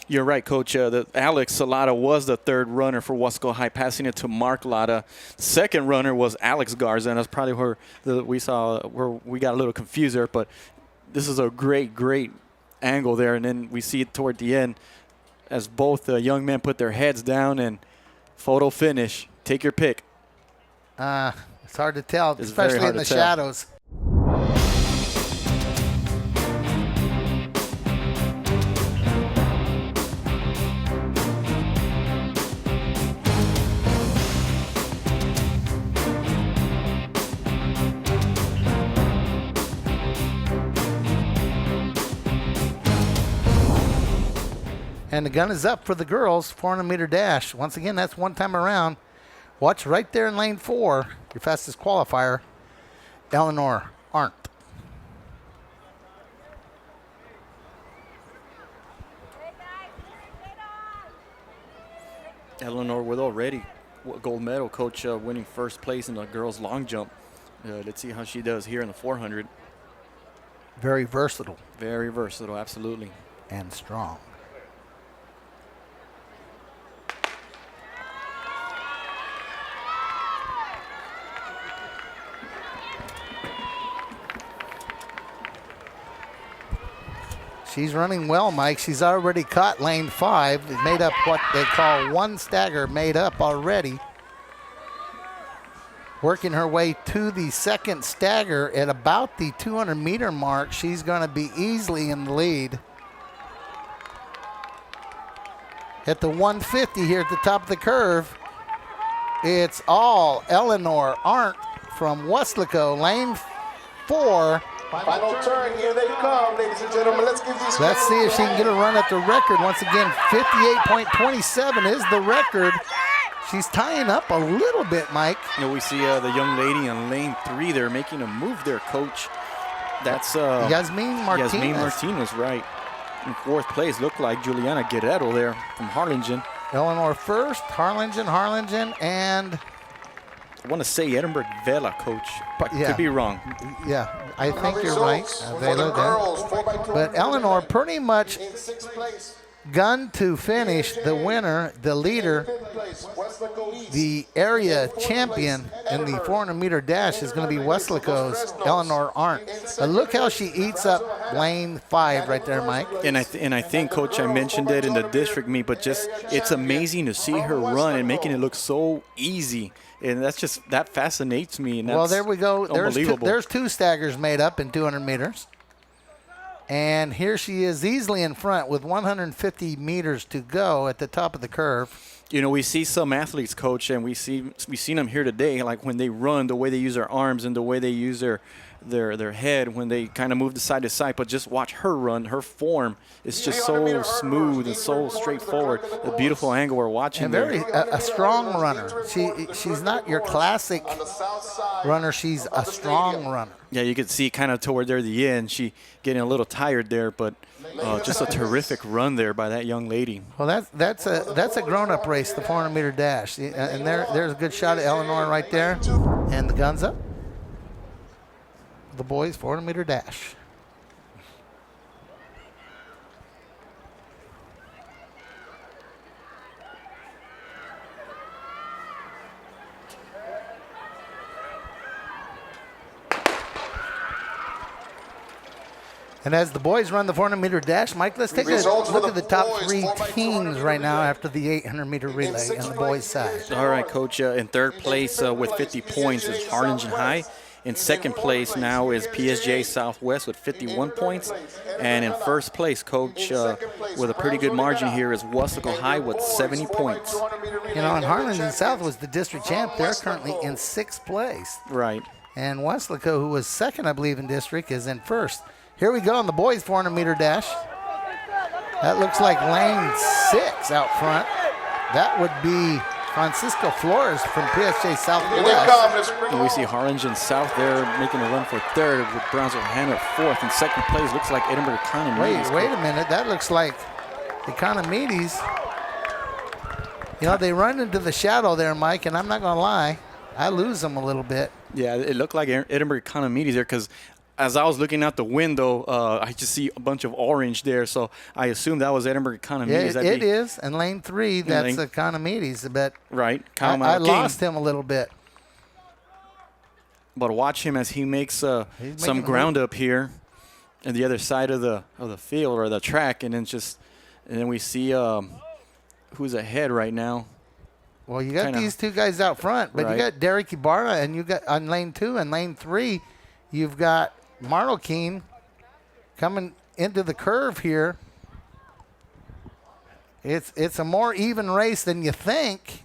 You're right, Coach. Alex Salata was the third runner for Wesco High, passing it to Mark Latta. The second runner was Alex Garza, and that's probably where we got a little confused there. But this is a great, great angle there. And then we see it toward the end as both young men put their heads down and photo finish. Take your pick. It's hard to tell, especially in the shadows. And the gun is up for the girls 400-meter dash. Once again, that's one time around. Watch right there in lane 4, your fastest qualifier, Eleanor Arndt. Eleanor with already gold medal, Coach, winning first place in the girls' long jump. Let's see how she does here in the 400. Very versatile. Very versatile, absolutely. And strong. She's running well, Mike. She's already caught lane 5. Made up what they call one stagger made up already. Working her way to the second stagger at about the 200-meter mark. She's going to be easily in the lead. At the 150 here at the top of the curve, it's all Eleanor Arndt from Weslaco, lane 4. Final turn, here they come, ladies and gentlemen. Let's give these. Let's see if she can get a run at the record. Once again, 58.27 is the record. She's tying up a little bit, Mike. You know, we see the young lady in lane 3 there making a move there, Coach. That's Yasmin Martinez. Yasmin Martinez, right. In 4th place, looked like Juliana Guerrero there from Harlingen. Eleanor first, Harlingen, and I want to say Edinburgh Vela, Coach, but Yeah. could be wrong. yeah, I think you're right. For Vela the there. girls, 4x200 But Eleanor pretty much in 6th place. gun to finish the winner, the leader, 5th place, Weslaco East. the area champion in the 400-meter dash is going to be Weslaco's Eleanor Arndt. But look how she eats up lane 5 right there, Mike. And I think, Coach, I mentioned it in the district meet, but just it's amazing to see her run and making it look so easy. And that fascinates me. And that's Well, there we go. Unbelievable. There's 2 staggers made up in 200 meters. And here she is easily in front with 150 meters to go at the top of the curve. You know, we see some athletes, Coach, and we've seen them here today, like when they run, the way they use their arms and the way they use their head when they kind of move to side. But just watch her run. Her form is just so smooth and so straightforward. The beautiful angle we're watching And there. a strong runner. She's not your classic runner. She's a strong runner. Yeah, you could see kind of toward there at the end, she getting a little tired there, but just a terrific run there by that young lady. Well, that's a grown-up race, the 400-meter dash. And there's a good shot of Eleanor right there. And the gun's up. The boys 400-meter dash. And as the boys run the 400-meter dash, Mike, let's take a look at the top 3 teams right now after the 800-meter relay on the boys' side. All right, Coach. In 3rd place with 50 points is Harlingen High. In 2nd place now is PSJ Southwest with 51 points. And in 1st place, Coach, with a pretty good margin here is Weslaco High with 70 points. You know, and Harlingen South was the district champ. They're currently in 6th place. Right. And Weslaco, who was 2nd, I believe, in district, is in 1st. Here we go on the boys' 400-meter dash. That looks like lane 6 out front. That would be Francisco Flores from PSJ Southwest. And we see Harlingen South there making a run for 3rd with Brownsville Hannah 4th. In 2nd place looks like Edinburgh Economy. Wait a minute. That looks like Economides. You know, they run into the shadow there, Mike, and I'm not going to lie. I lose them a little bit. Yeah, it looked like Edinburgh Economy there because as I was looking out the window, I just see a bunch of orange there, so I assume that was Edinburgh Economy. Yeah, it is. And lane 3, that's Economides. But right. I lost him a little bit. But watch him as he makes some ground up here on the other side of the field or the track, and then we see who's ahead right now. Well, you got these 2 guys out front, but you got Derek Ibarra, and you got on lane 2 and lane 3, you've got Marloquin coming into the curve here. It's a more even race than you think.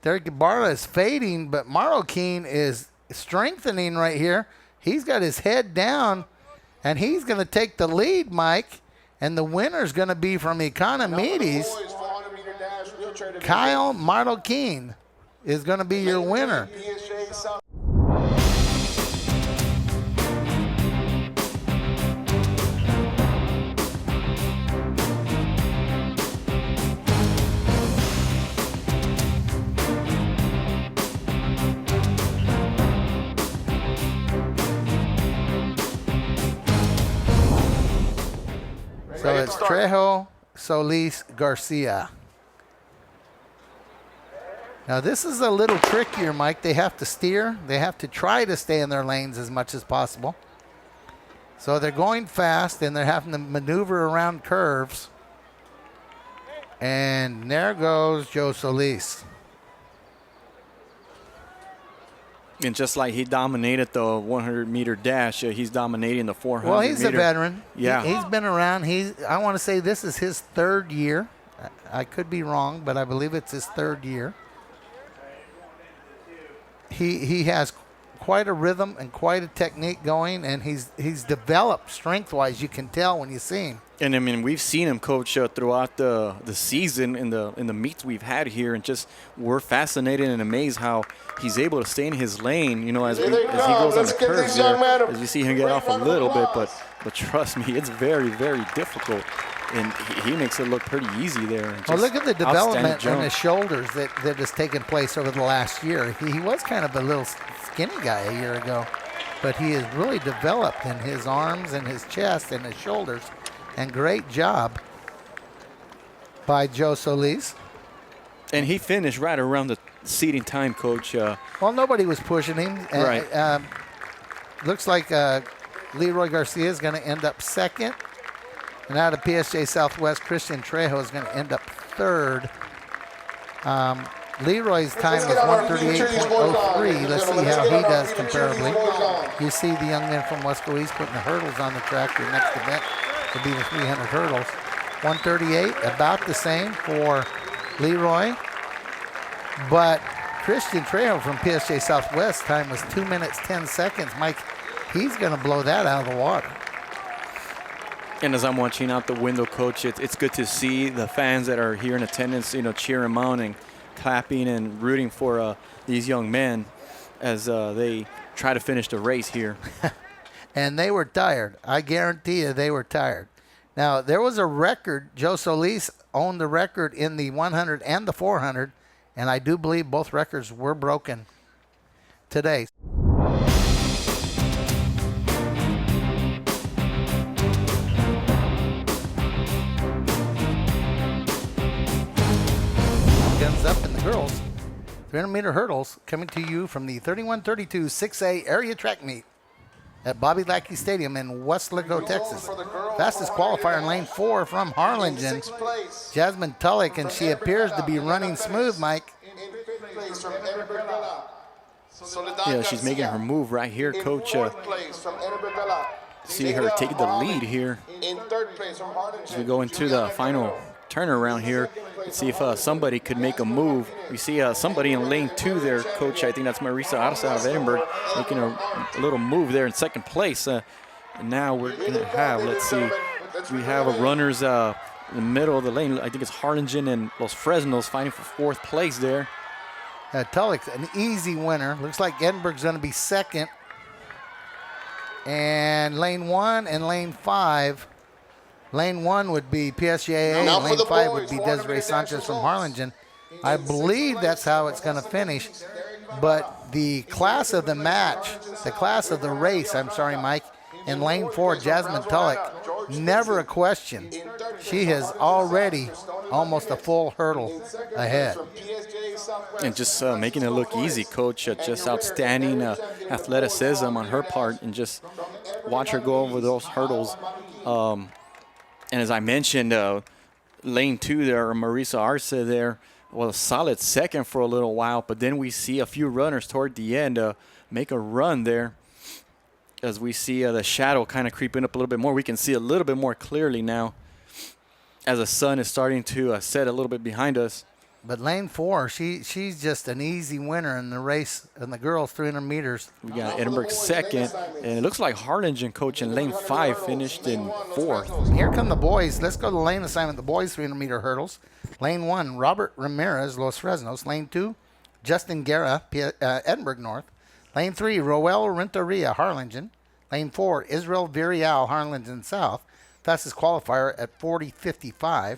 Derek Ibarra is fading, but Marloquin is strengthening right here. He's got his head down, and he's going to take the lead, Mike. And the winner's going to be from Economides. Kyle Marloquin is going to be your winner. So it's Trejo Solis Garcia. Now this is a little trickier, Mike. They have to steer. They have to try to stay in their lanes as much as possible. So they're going fast, and they're having to maneuver around curves. And there goes Joe Solis. And just like he dominated the 100-meter dash, he's dominating the 400 Well, he's meter. a veteran. Yeah. He's been around. I want to say this is his third year. I could be wrong, but I believe it's his third year. He has quite a rhythm and quite a technique going, and he's developed strength-wise. You can tell when you see him. And I mean, we've seen him coach throughout the season in the meets we've had here, and just we're fascinated and amazed how he's able to stay in his lane. You know, as he goes on the curves there, as you see him get off a little bit, but trust me, it's very, very difficult, and he makes it look pretty easy there. Well, look at the development jump. in his shoulders that has taken place over the last year. He was kind of a little skinny guy a year ago, but he has really developed in his arms and his chest and his shoulders. And great job by Joe Solis. And he finished right around the seating time, Coach. Well, nobody was pushing him. Right. Looks like Leroy Garcia is going to end up second. And out of PSJ Southwest, Christian Trejo is going to end up third. Leroy's time is 138.03. Let's see how he does comparably. You see the young man from Wesco East putting the hurdles on the track. Your next event will be the 300 hurdles. 138, about the same for Leroy. But Christian Trejo from PSJ Southwest time was 2 minutes, 10 seconds. Mike, he's going to blow that out of the water. And as I'm watching out the window, Coach, it's good to see the fans that are here in attendance, cheer him on and clapping and rooting for these young men as they try to finish the race here. And they were tired. I guarantee you they were tired. Now, there was a record. Joe Solis owned the record in the 100 and the 400, and I do believe both records were broken today. Guns up in the girls. 300-meter hurdles coming to you from the 3132 6A area track meet at Bobby Lackey Stadium in Westlake, Texas. Fastest qualifier in lane 4 from Harlingen, Jasmine Tullock, and she appears to be running smooth, Mike. Yeah, she's making her move right here, Coach. See her take the lead here as we go into the final turnaround here. Let's see if somebody could make a move. We see somebody in lane 2 there, Coach. I think that's Marisa Arce out of Edinburgh, making a little move there in second place. And now we're going to have, let's see, we have a runners in the middle of the lane. I think it's Harlingen and Los Fresnos fighting for 4th place there. Tullock's an easy winner. Looks like Edinburgh's going to be second. And lane 1 and lane 5. Lane 1 would be PSJA, and lane 5 would be Desiree Sanchez from Harlingen. I believe that's how it's going to finish. But the class of the match, the class of the race, I'm sorry, Mike, in lane 4, Jasmine Tullock, never a question. She has already almost a full hurdle ahead. And just making it look easy, Coach. Just outstanding athleticism on her part, and just watch her go over those hurdles. And as I mentioned, lane 2 there, Marisa Arce there, was a solid second for a little while, but then we see a few runners toward the end make a run there. As we see the shadow kind of creeping up a little bit more, we can see a little bit more clearly now as the sun is starting to set a little bit behind us. But lane 4, she's just an easy winner in the race in the girls 300 meters. We got Edinburgh second, and it looks like Harlingen, Coach, in lane 5 finished in 4th. Here come the boys. Let's go to lane assignment, the boys 300-meter hurdles. Lane 1, Robert Ramirez, Los Fresnos. Lane 2, Justin Guerra, Edinburgh North. Lane 3, Roel Renteria, Harlingen. Lane 4, Israel Virial, Harlingen South. Fastest qualifier at 40:55.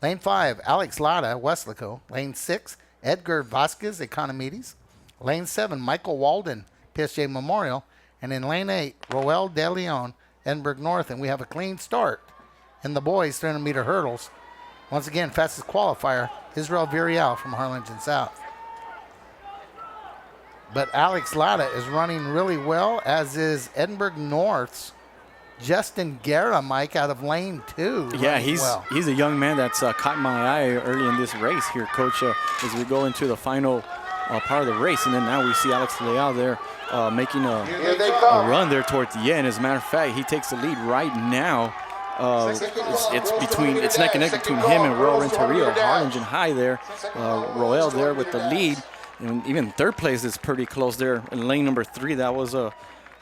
Lane 5, Alex Lara, Westlaco. Lane 6, Edgar Vasquez, Economides. Lane 7, Michael Walden, PSJ Memorial. And in lane 8, Roel De Leon, Edinburgh North. And we have a clean start in the boys 300-meter hurdles. Once again, fastest qualifier, Israel Virial from Harlingen South. But Alex Lara is running really well, as is Edinburgh North's Justin Guerra, Mike, out of lane 2. Yeah, running he's well. he's a young man that's caught my eye early in this race here, Coach, as we go into the final part of the race. And then now we see Alex Leal there making a run there towards the end. As a matter of fact, he takes the lead right now. It's neck and neck between him and Royal Renteria. Harlingen High there. Royal there with the lead. And even third place is pretty close there in lane number 3. That was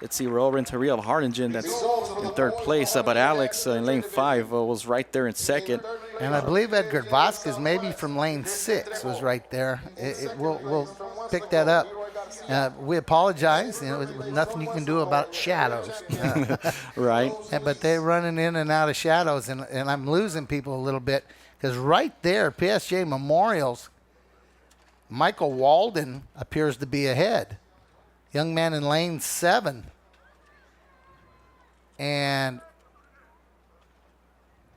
let's see, Royal Renteria of Harlingen that's in third place. But Alex in lane 5 was right there in second. And I believe Edgar Vasquez, maybe from lane 6, was right there. We'll pick that up. We apologize. Nothing you can do about shadows. Right. But they're running in and out of shadows, and I'm losing people a little bit because right there, PSJ Memorials, Michael Walden appears to be ahead. Young man in lane 7. And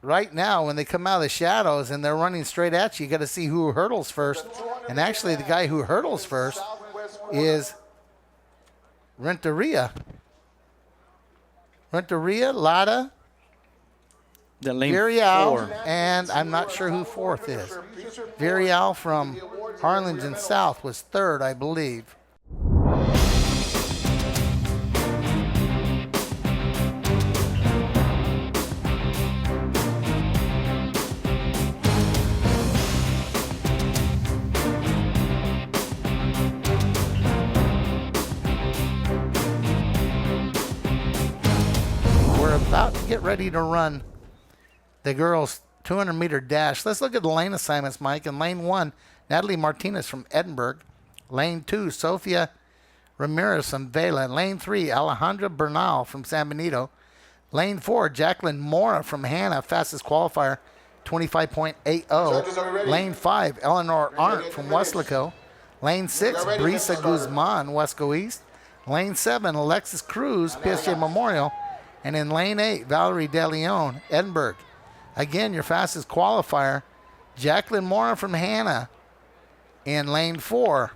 right now, when they come out of the shadows and they're running straight at you, you got to see who hurdles first. And actually, the guy who hurdles first is Renteria. Lada, The lane Virial, 4. and I'm not sure who 4th is. Virial from Harlingen South was 3rd, I believe. About to get ready to run the girls' 200-meter dash. Let's look at the lane assignments, Mike. In lane 1, Natalie Martinez from Edinburgh. Lane 2, Sofia Ramirez from Vela. Lane 3, Alejandra Bernal from San Benito. Lane 4, Jacqueline Mora from Hannah, fastest qualifier, 25.80. Lane 5, Eleanor Arndt from Westlaco. Lane 6, Brisa Guzman, Wesco East. Lane 7, Alexis Cruz, PSG Memorial. And in lane 8, Valerie De Leon, Edinburgh. Again, your fastest qualifier, Jacqueline Mora from Hannah. In lane 4,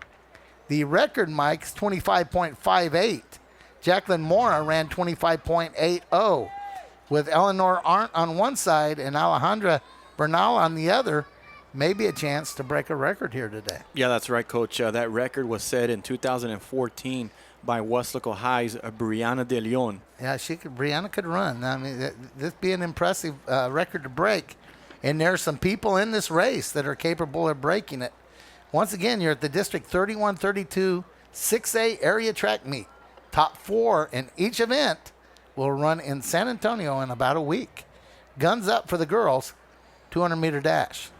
the record, Mike, is 25.58. Jacqueline Mora ran 25.80. With Eleanor Arndt on one side and Alejandra Bernal on the other, maybe a chance to break a record here today. Yeah, that's right, Coach. That record was set in 2014 by Westlaco High's Brianna De Leon. Yeah, Brianna could run. I mean, this be an impressive record to break. And there's some people in this race that are capable of breaking it. Once again, you're at the District 3132 6A area track meet. Top 4 in each event will run in San Antonio in about a week. Guns up for the girls, 200-meter dash.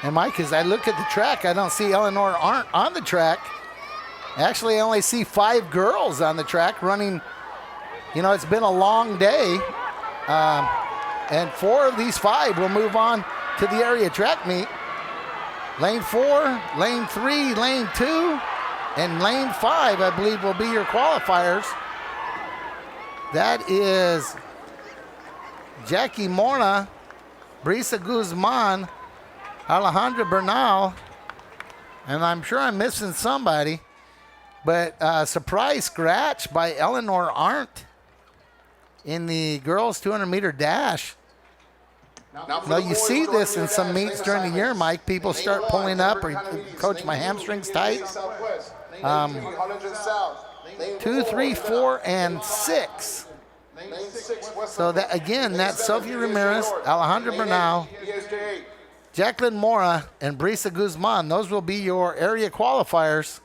And Mike, as I look at the track, I don't see Eleanor Arndt on the track. Actually, I only see 5 girls on the track running. You know, it's been a long day. And 4 of these 5 will move on to the area track meet. Lane 4, lane 3, lane 2, and lane 5, I believe, will be your qualifiers. That is Jackie Mora, Brisa Guzman, Alejandra Bernal, and I'm sure I'm missing somebody, but surprise scratch by Eleanor Arndt in the girls 200-meter dash. Now, you see this in some meets during the year, Mike. People start pulling up or, Coach, my hamstring's tight. 2, 3, 4, and 6. So, that again, that's Sophie Ramirez, Alejandra Bernal, Jacqueline Mora, and Brisa Guzman. Those will be your area qualifiers.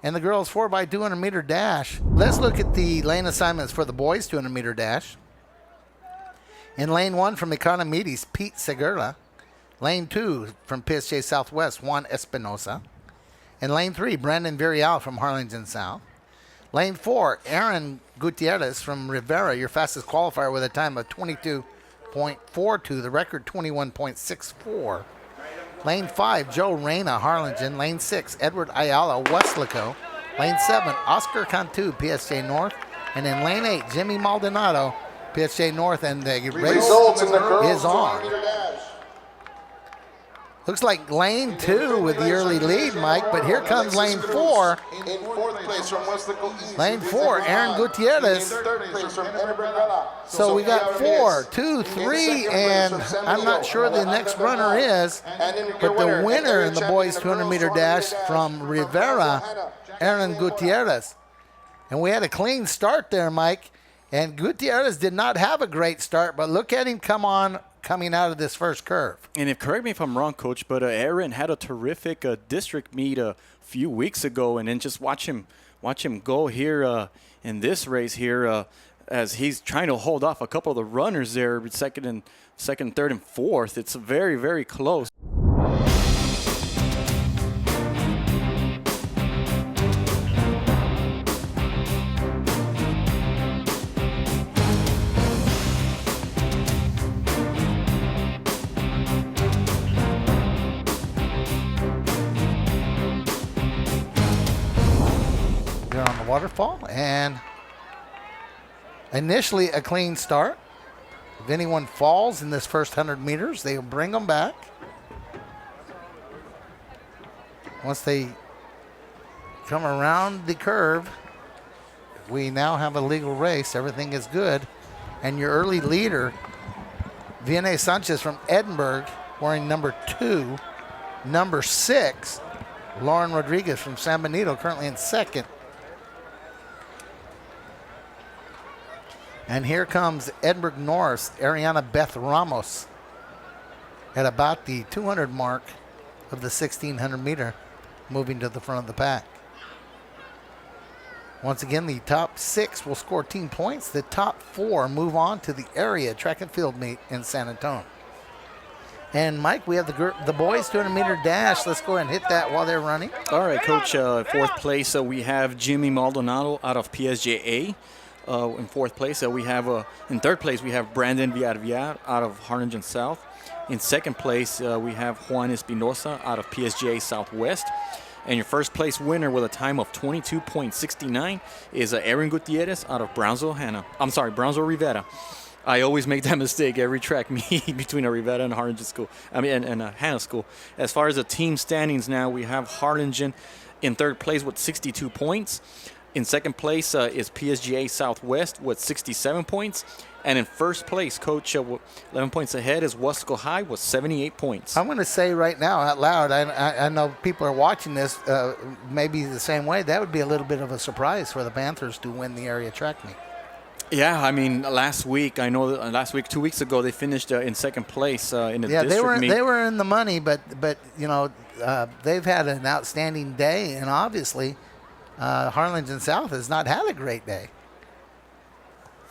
And the girls 4x200-meter dash. Let's look at the lane assignments for the boys 200-meter dash. In lane 1 from Economides, Pete Segura. Lane 2 from PSG Southwest, Juan Espinosa. In lane 3, Brandon Virial from Harlingen South. Lane 4, Aaron Gutierrez from Rivera, your fastest qualifier with a time of 22.42, the record 21.64. Lane 5, Joe Reyna, Harlingen. Lane 6, Edward Ayala, Westlaco. Lane 7, Oscar Cantu, PSJ North. And in Lane 8, Jimmy Maldonado, PSJ North. And the race Results in the girls is on. 200 meter dash. Looks like Lane 2 with the early lead, Mike, but here comes Lane 4. In fourth place from Westlaco East. Lane 4, Aaron Gutierrez. In third place from Edinburgh Vela. So we got 4, 2, 3, and I'm not sure the next runner is, but the winner in the boys 200-meter dash from Rivera, Aaron Gutierrez. And we had a clean start there, Mike, and Gutierrez did not have a great start, but look at him coming out of this first curve. And correct me if I'm wrong, Coach, but Aaron had a terrific district meet a few weeks ago, and then just watch him go here in this race here as he's trying to hold off a couple of the runners there, second, third, and fourth. It's very, very close. On the waterfall, and initially a clean start. If anyone falls in this first 100 meters, they'll bring them back. Once they come around the curve, we now have a legal race. Everything is good. And your early leader, Vianney Sanchez from Edinburgh, wearing number 2. Number 6, Lauren Rodriguez from San Benito, currently in second. And here comes Edinburgh Norris, Ariana Beth Ramos, at about the 200 mark of the 1600 meter, moving to the front of the pack. Once again, the top 6 will score team points. The top 4 move on to the area track and field meet in San Antonio. And Mike, we have the boys 200 meter dash. Let's go ahead and hit that while they're running. All right, Coach. Fourth place, we have Jimmy Maldonado out of PSJA. In fourth place, we have in third place we have Brandon Villarreal out of Harlingen South. In second place, we have Juan Espinosa out of PSGA Southwest. And your first place winner with a time of 22.69 is Aaron Gutierrez out of Brownsville Rivera. I always make that mistake every track meet between a Rivera and Harlingen school. And Hannah school. As far as the team standings now, we have Harlingen in third place with 62 points. In second place is PSGA Southwest with 67 points. And in first place, Coach, 11 points ahead is Wesco High with 78 points. I'm going to say right now out loud, I know people are watching this maybe the same way. That would be a little bit of a surprise for the Panthers to win the area track meet. Yeah, I mean, last week, 2 weeks ago, they finished in second place in the district meet. They were in the money, but you know, they've had an outstanding day, and obviously Harlingen South has not had a great day.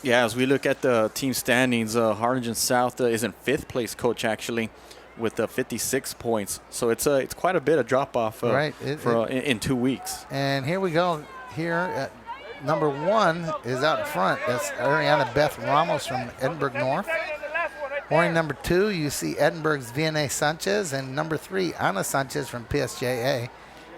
Yeah, as we look at the team standings, Harlingen South is in fifth place, Coach, actually, with 56 points. So it's quite a bit of drop-off in 2 weeks. And here we go. Here, number 1 is out in front. That's Ariana Beth Ramos from Edinburgh North. Wearing number 2, you see Edinburgh's Vianney Sanchez, and number 3, Ana Sanchez from PSJA.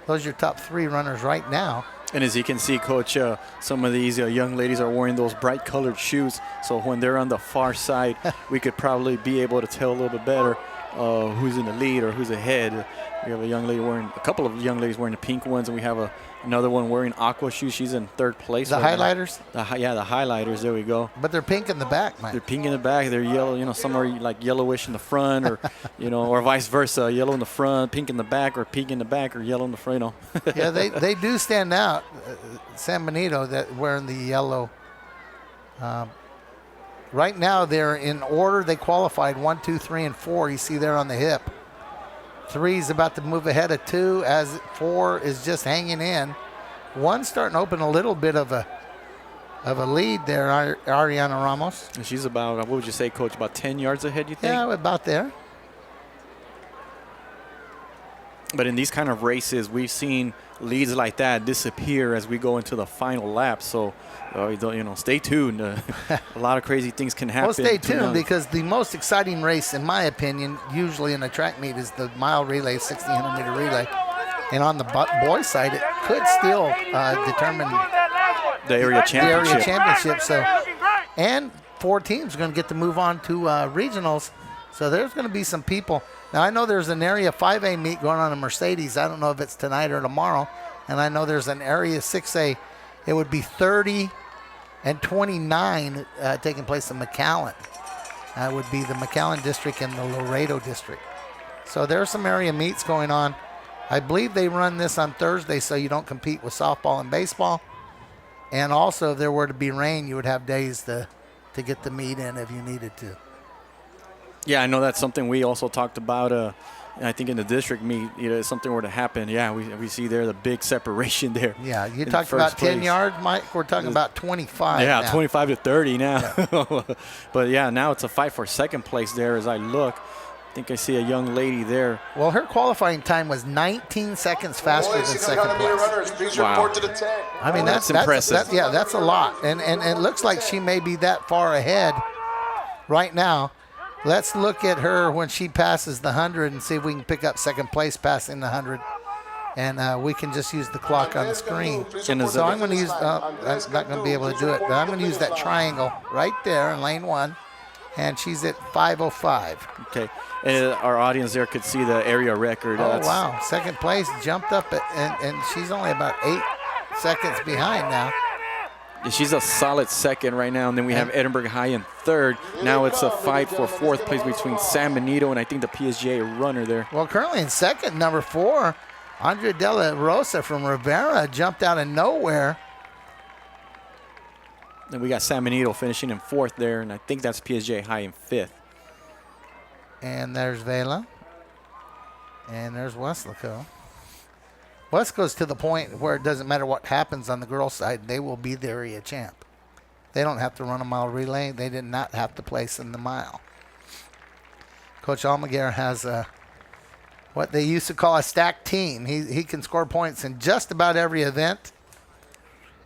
Those are your top 3 runners right now. And as you can see, Coach, some of these young ladies are wearing those bright colored shoes. So when they're on the far side, we could probably be able to tell a little bit better who's in the lead or who's ahead. We have a couple of young ladies wearing the pink ones, and we have another one wearing aqua shoes. She's in third place. The highlighters? The highlighters. There we go. But they're pink in the back, Mike. They're pink in the back. They're yellow. You know, some are like yellowish in the front, or or vice versa. Yellow in the front, pink in the back, or pink in the back, or yellow in the front. Yeah, they do stand out. San Benito that wearing the yellow. Right now they're in order. They qualified 1, 2, 3, and 4. You see there on the hip. 3 is about to move ahead of 2 as 4 is just hanging in. 1's starting to open a little bit of a lead there, Ariana Ramos. And she's about, what would you say, Coach, about 10 yards ahead, you think? Yeah, about there. But in these kind of races, we've seen leads like that disappear as we go into the final lap. So, stay tuned. A lot of crazy things can happen. Well, stay tuned because the most exciting race, in my opinion, usually in a track meet is the mile relay, 1,600-meter relay. And on the boys' side, it could still determine the area championship. So, and 4 teams are going to get to move on to regionals. So there's going to be some people. Now, I know there's an Area 5A meet going on in Mercedes. I don't know if it's tonight or tomorrow. And I know there's an Area 6A. It would be 30 and 29 taking place in McAllen. That would be the McAllen district and the Laredo district. So there's some area meets going on. I believe they run this on Thursday so you don't compete with softball and baseball. And also, if there were to be rain, you would have days to get the meet in if you needed to. Yeah, I know that's something we also talked about. I think in the district meet, if something were to happen, we see there the big separation there. Yeah, you talked about 10 yards, Mike. We're talking about 25 Yeah, now. 25 to 30 now. Yeah. But, now it's a fight for second place there as I look. I think I see a young lady there. Well, her qualifying time was 19 seconds faster than second place. Wow. I mean, that's impressive. That's a lot. And it looks like she may be that far ahead right now. Let's look at her when she passes the 100 and see if we can pick up second place passing the 100. And we can just use the clock on the screen. So I'm going to use, I'm not going to be able to do it, but I'm going to use that triangle right there in lane 1. And she's at 5:05. Okay. And our audience there could see the area record. Wow. Second place jumped up, and she's only about 8 seconds behind now. She's a solid second right now, and then we have Edinburgh High in third. Now it's a fight for fourth place between San Benito and I think the PSGA runner there. Well, currently in second, number 4, Andrea De La Rosa from Rivera jumped out of nowhere. Then we got San Benito finishing in fourth there, and I think that's PSGA High in fifth. And there's Vela. And there's Westlaco. Westlaco's to the point where it doesn't matter what happens on the girls' side, they will be the area champ. They don't have to run a mile relay. They did not have to place in the mile. Coach Almaguer has what they used to call a stacked team. He can score points in just about every event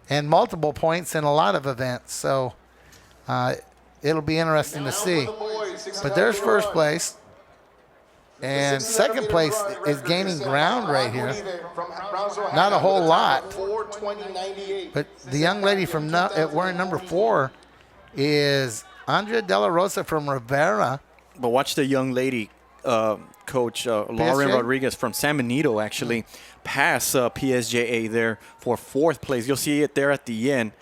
and multiple points in a lot of events. So it'll be interesting to see. But there's first place. And second place is gaining ground right here. Not a whole lot. But the young lady from wearing number 4 is Andrea De La Rosa from Rivera. But watch the young lady, Coach Lauren Rodriguez from San Benito, actually pass PSJA there for fourth place. You'll see it there at the end.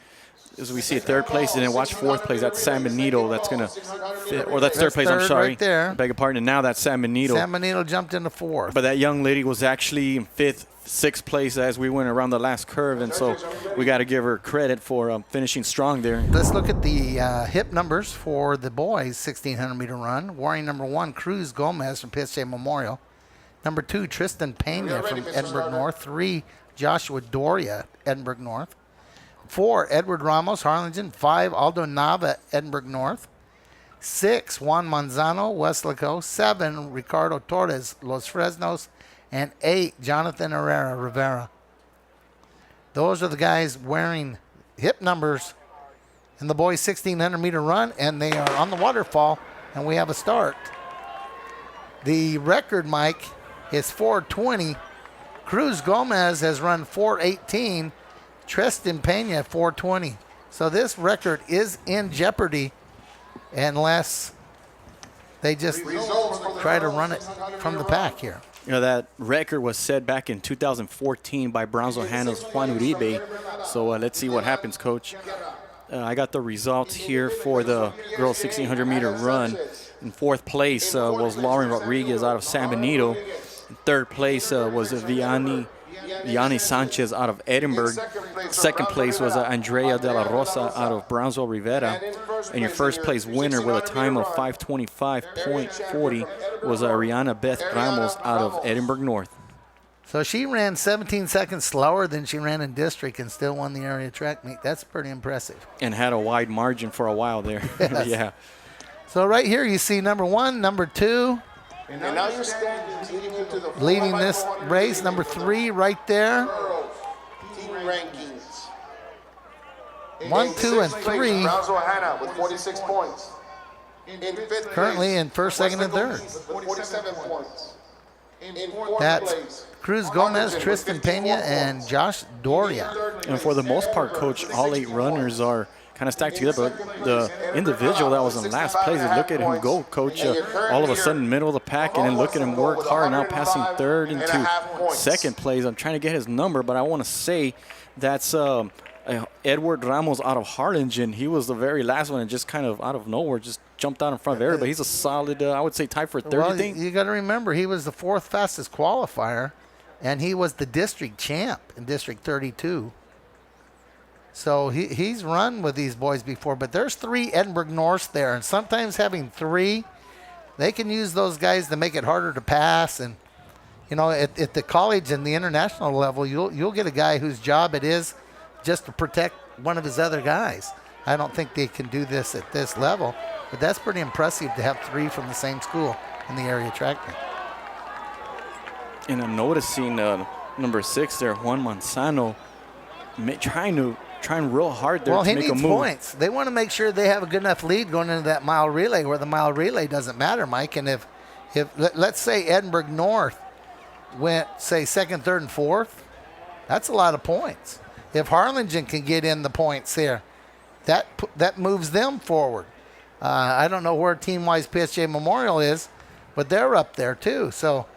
As we see third place, and then watch fourth place. That's San Benito. That's going to fit. Or that's third place, I'm sorry. Right there. I beg your pardon. And now that's San Benito. San Benito jumped into fourth. But that young lady was actually in fifth, sixth place as we went around the last curve. And so we got to give her credit for finishing strong there. Let's look at the hip numbers for the boys' 1,600-meter run. Warring number 1, Cruz Gomez from PSA Memorial. Number 2, Tristan Pena from Edinburgh North. 3, Joshua Doria, Edinburgh North. 4, Edward Ramos, Harlingen. 5, Aldo Nava, Edinburgh North. 6, Juan Manzano, Westlaco. 7, Ricardo Torres, Los Fresnos. And 8, Jonathan Herrera, Rivera. Those are the guys wearing hip numbers in the boys' 1,600-meter run, and they are on the waterfall, and we have a start. The record, Mike, is 4:20. Cruz Gomez has run 4:18. Tristan Pena 4:20. So this record is in jeopardy unless they just try to run it from the pack here. That record was set back in 2014 by Brownsville Hano's Juan Uribe. So let's see what happens, Coach. I got the results here for the girls' 1,600-meter run. In fourth place was Lauren Rodriguez out of San Benito. In third place was Vianney Sanchez out of Edinburgh. Second place was Andrea De La Rosa out of Brownsville Rivera. And your first place winner with a time of 5:25.40 was Ariana Beth Ramos out of Edinburgh North. So she ran 17 seconds slower than she ran in district and still won the area track meet. That's pretty impressive. And had a wide margin for a while there. Yes. Yeah. So right here you see number 1, number 2, And now your standings leading into the Leading this race, number 3 right there. team rankings. 1, In 2, and sixth place, 3. Brownsville Hannah with 46 points. In fifth Currently place, in first, second, and third. West with 47 points. In fourth That's place, Cruz Gomez, Harlingen with Tristan 54 Pena, and points. Josh Doria. And for the most part, Coach, all 8 runners are kind of stacked together. But the individual that was in last place, look at him go, Coach. All of a sudden, middle of the pack, and then look at him work hard, now passing third into second place. I'm trying to get his number, but I want to say that's Edward Ramos out of Harlingen. He was the very last one and just kind of out of nowhere just jumped out in front of everybody. He's a solid, I would say, tied for third. Well, you got to remember, he was the 4th fastest qualifier, and he was the district champ in District 32. So he's run with these boys before, but there's 3 Edinburgh Norths there, and sometimes having 3, they can use those guys to make it harder to pass. And you know, at the college and the international level, you'll get a guy whose job it is just to protect one of his other guys. I don't think they can do this at this level, but that's pretty impressive to have 3 from the same school in the area track meet. And I'm noticing number 6 there, Juan Manzano, trying real hard there Well, to he make a needs move. points. They want to make sure they have a good enough lead going into that mile relay, where the mile relay doesn't matter, Mike. And if let's say Edinburgh North went, say, 2nd, 3rd, and 4th, that's a lot of points. If Harlingen can get in the points here, that moves them forward. I don't know where team-wise PSJ Memorial is, but they're up there too. So,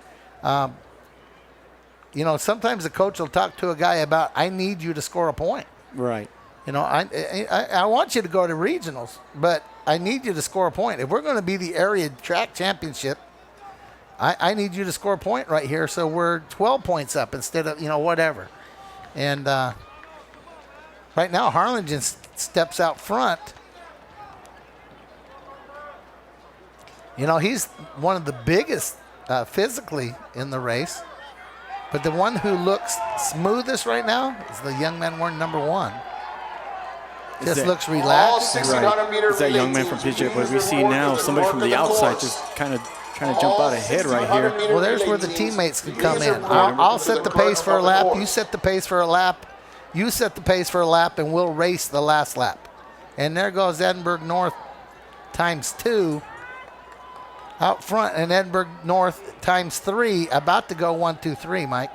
you know, sometimes the coach will talk to a guy about, I need you to score a point. Right. You know, I want you to go to regionals, but I need you to score a point. If we're going to be the area track championship, I need you to score a point right here, so we're 12 points up instead of, you know, whatever. And right now, Harlingen steps out front. You know, he's one of the biggest physically in the race. But the one who looks smoothest right now is the young man wearing number 1. Just looks relaxed. Right. It's that young man from PJ, but we see now somebody from the outside just kind of trying to jump out ahead right here. Well, there's where the teammates can come in. I'll set the pace for a lap. You set the pace for a lap. You set the pace for a lap, and we'll race the last lap. And there goes Edinburgh North times 2 out front, and Edinburgh North times 3 about to go 1, 2, 3, Mike.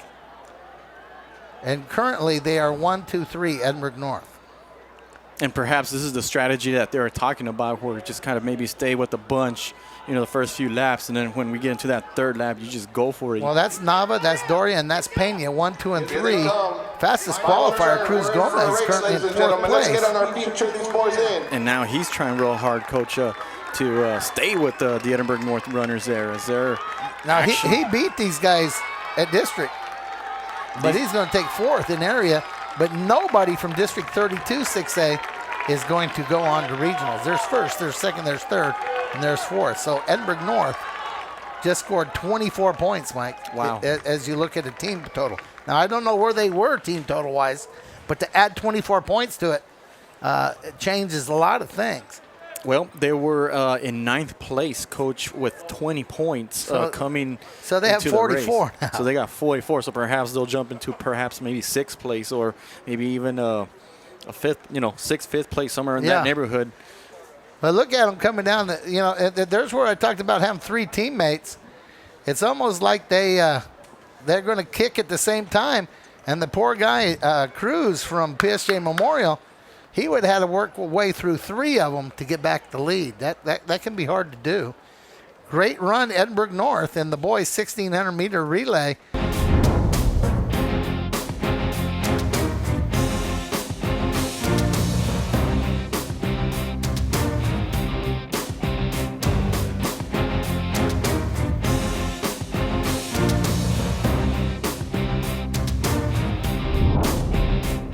And currently they are 1, 2, 3 Edinburgh North. And perhaps this is the strategy that they were talking about, where just kind of maybe stay with the bunch, you know, the first few laps, and then when we get into that 3rd lap, you just go for it. Well, that's Nava, that's Doria, and that's Pena, 1, 2, and 3. Fastest qualifier, Cruz Gomez, currently in 4th Let's get place. on our feet, cheer these boys in. And now he's trying real hard, Coach, to stay with the Edinburgh North runners there. Is there Now, he beat these guys at district, but he's going to take 4th in area. But nobody from District 32 6A is going to go on to regionals. There's 1st, there's 2nd, there's 3rd, and there's 4th. So Edinburgh North just scored 24 points, Mike. Wow. As you look at the team total. Now, I don't know where they were team total-wise, but to add 24 points to it, it changes a lot of things. Well, they were in 9th place, Coach, with 20 points coming. So they have into the 44 race. now. So they got 44. So perhaps they'll jump into maybe 6th place, or maybe even a 5th, 6th, 5th place, somewhere in that neighborhood. But look at them coming down. There's where I talked about having 3 teammates. It's almost like they're going to kick at the same time. And the poor guy, Cruz from PSJ Memorial, he would have had to work way through 3 of them to get back the lead. That can be hard to do. Great run, Edinburgh North, in the boys' 1,600-meter relay.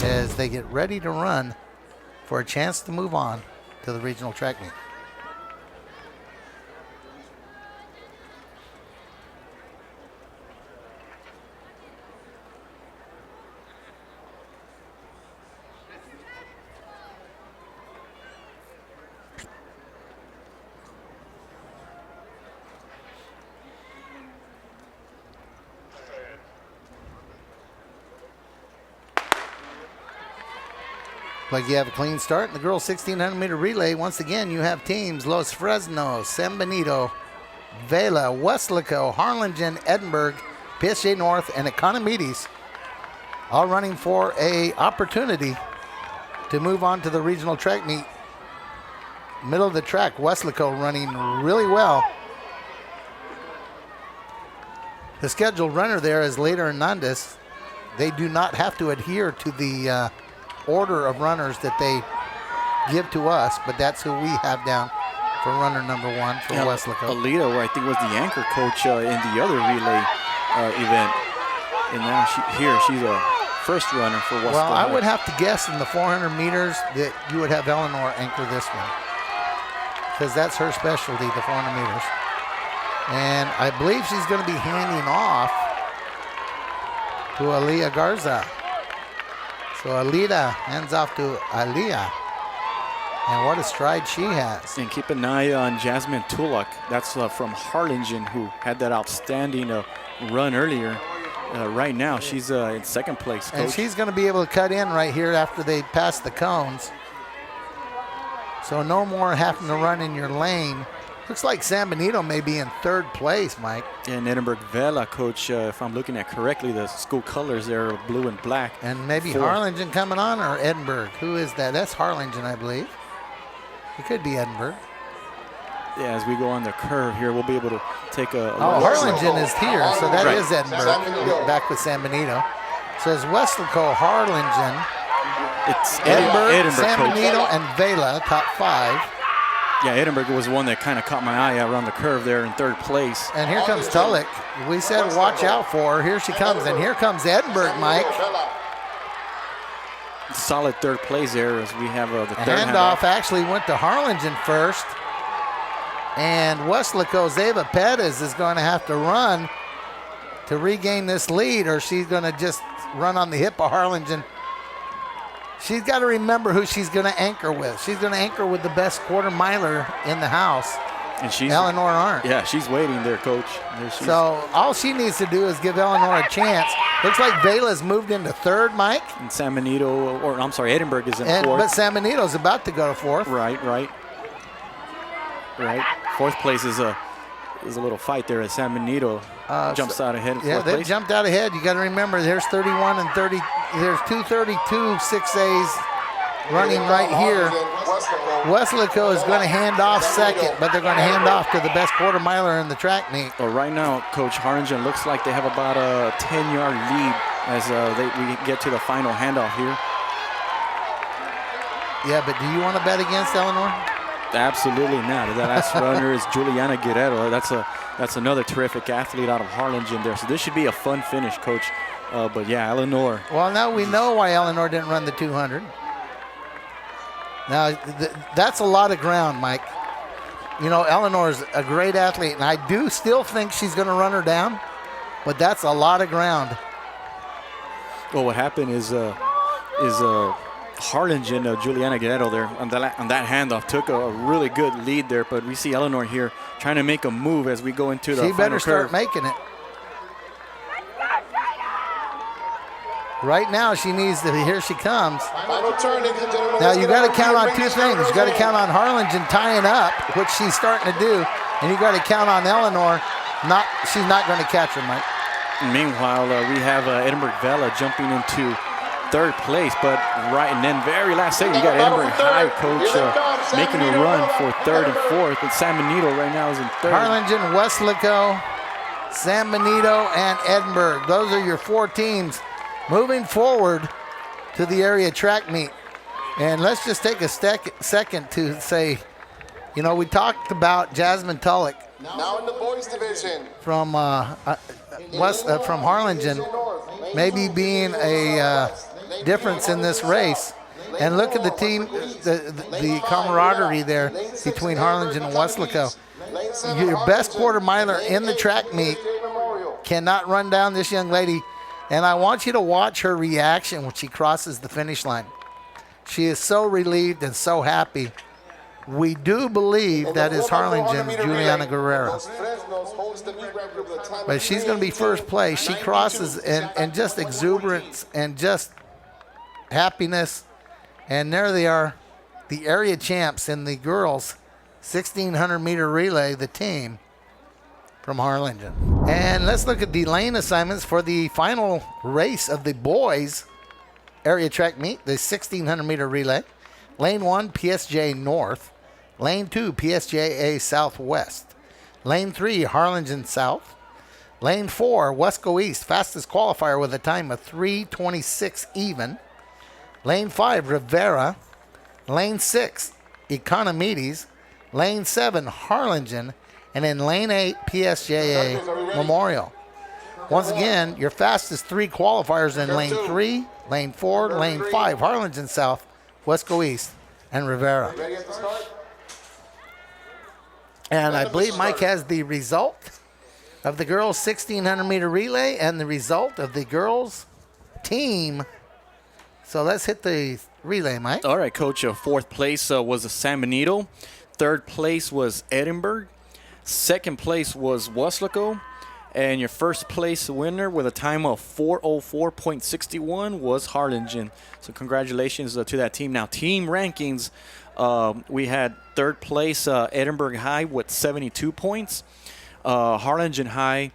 As they get ready to run for a chance to move on to the regional track meet. Like you have a clean start in the girls 1600-meter relay. Once again, you have teams Los Fresnos, San Benito, Vela, Westlaco, Harlingen, Edinburgh, PSJ North, and Economides all running for a opportunity to move on to the regional track meet. Middle of the track, Westlaco running really well. The scheduled runner there is Leda Hernandez. They do not have to adhere to the order of runners that they give to us, but that's who we have down for runner number 1 for Westlaco. Alita, who I think was the anchor coach in the other relay event. And now she's a first runner for Westlaco. Well, I would have to guess in the 400 meters that you would have Eleanor anchor this one, because that's her specialty, the 400 meters. And I believe she's going to be handing off to Aliyah Garza. So Alita hands off to Aliyah. And what a stride she has. And keep an eye on Jasmine Tulak. That's from Harlingen, who had that outstanding run earlier. Right now, she's in second place, Coach. And she's going to be able to cut in right here after they pass the cones. So no more having to run in your lane. Looks like San Benito may be in third place, Mike. And Edinburgh Vela, Coach, if I'm looking at correctly, the school colors there are blue and black. And maybe Fourth. Harlingen coming on, or Edinburgh. Who is that? That's Harlingen, I believe. It could be Edinburgh. Yeah, as we go on the curve here, we'll be able to take a Oh, look. Harlingen is here, so that Right. is Edinburgh. Back with San Benito. So it's Westlaco, Harlingen, It's Edinburgh, San Coach. Benito, and Vela, top 5. Yeah, Edinburgh was the one that kind of caught my eye around the curve there in third place. And here comes Tulloch. We said watch out for her. Here she comes, and here comes Edinburgh, Mike. Solid third place there as we have the third Handoff actually went to Harlingen first. And Westlaco, Zeva Perez is going to have to run to regain this lead, or she's going to just run on the hip of Harlingen. She's got to remember who she's going to anchor with. She's going to anchor with the best quarter miler in the house, And she's Eleanor Arndt. Yeah, she's waiting there, Coach. There she is. So all she needs to do is give Eleanor a chance. Looks like Vela's moved into third, Mike. And San Benito, or I'm sorry, Edinburgh is in But fourth. San Benito's about to go to fourth. Right. Fourth place is a little fight there as San Benito jumps out ahead in Yeah, fourth they place. jumped out ahead. You got to remember, there's 31 and 30. There's 232 6As running right here. Westlaco is going to hand off second, but they're going to hand off to the best quarter miler in the track meet. Well, right now, Coach, Harlingen looks like they have about a 10-yard lead as we get to the final handoff here. Yeah, but do you want to bet against Eleanor? Absolutely not. That last runner is Juliana Guerrero. That's another terrific athlete out of Harlingen there. So this should be a fun finish, Coach. But yeah, Eleanor. Well, now we know why Eleanor didn't run the 200. Now, that's a lot of ground, Mike. You know, Eleanor's a great athlete, and I do still think she's going to run her down, but that's a lot of ground. Well, what happened is Harlingen, Juliana Guerrero there on that handoff took a really good lead there, but we see Eleanor here trying to make a move as we go into the She final better start curve. making it. Right now, she needs to. Here she comes. Final turn, ladies and gentlemen. Now Let's you get got to our count on ring two things. You got to count on Harlingen tying up, which she's starting to do, and you got to count on Eleanor. She's not going to catch her, Mike. Meanwhile, we have Edinburgh Vela jumping into third place, but and then very last second, you got Edinburgh High, Coach, making a run for third and fourth, and San Benito right now is in third. Harlingen, Westlaco, San Benito, and Edinburgh. Those are your 4 teams moving forward to the area track meet. And let's just take a second to say, you know, we talked about Jasmine Tulloch Now in the boys division. from from Harlingen maybe being a difference in this race. And look at the team, the camaraderie there between Harlingen and Westlaco. Your best quarter miler in the track meet cannot run down this young lady. And I want you to watch her reaction when she crosses the finish line. She is so relieved and so happy. We do believe that is Harlingen's Juliana Guerrero. But she's going to be first place. She crosses and just exuberance and just happiness And there they are, the area champs in the girls 1,600-meter relay, the team from Harlingen. And let's look at the lane assignments for the final race of the boys area track meet, the 1,600-meter relay. Lane 1, PSJ North. Lane 2, PSJA Southwest. Lane 3, Harlingen South. Lane 4, Wesco East, fastest qualifier with a time of 3:26 even. Lane 5, Rivera. Lane 6, Economides. Lane 7, Harlingen. And in Lane 8, PSJA Memorial. Once again, your fastest 3 qualifiers in Lane 3, Lane 4, Lane 5, Harlingen South, Wesco East, and Rivera. And I believe Mike has the result of the girls' 1,600-meter relay and the result of the girls' team. So let's hit the relay, Mike. All right, Coach. Fourth place was San Benito. Third place was Edinburgh. Second place was Weslaco. And your first place winner with a time of 4:04.61 was Harlingen. So congratulations to that team. Now, team rankings, we had third place Edinburgh High with 72 points. Harlingen High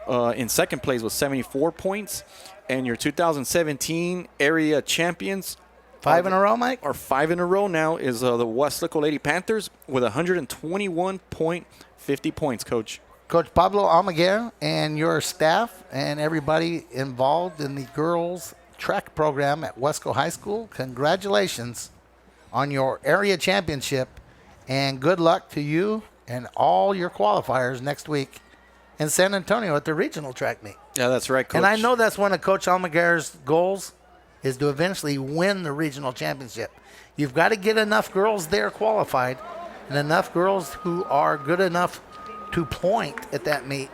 in second place with 74 points. And your 2017 area champions 5 in a row, Mike? are 5 in a row now is the Weslaco Lady Panthers with 121.50 points, Coach. Coach Pablo Almaguer and your staff and everybody involved in the girls track program at Wesco High School, congratulations on your area championship, and good luck to you and all your qualifiers next week in San Antonio at the regional track meet. Yeah, that's right, Coach. And I know that's one of Coach Almaguer's goals is to eventually win the regional championship. You've got to get enough girls there qualified and enough girls who are good enough to point at that meet.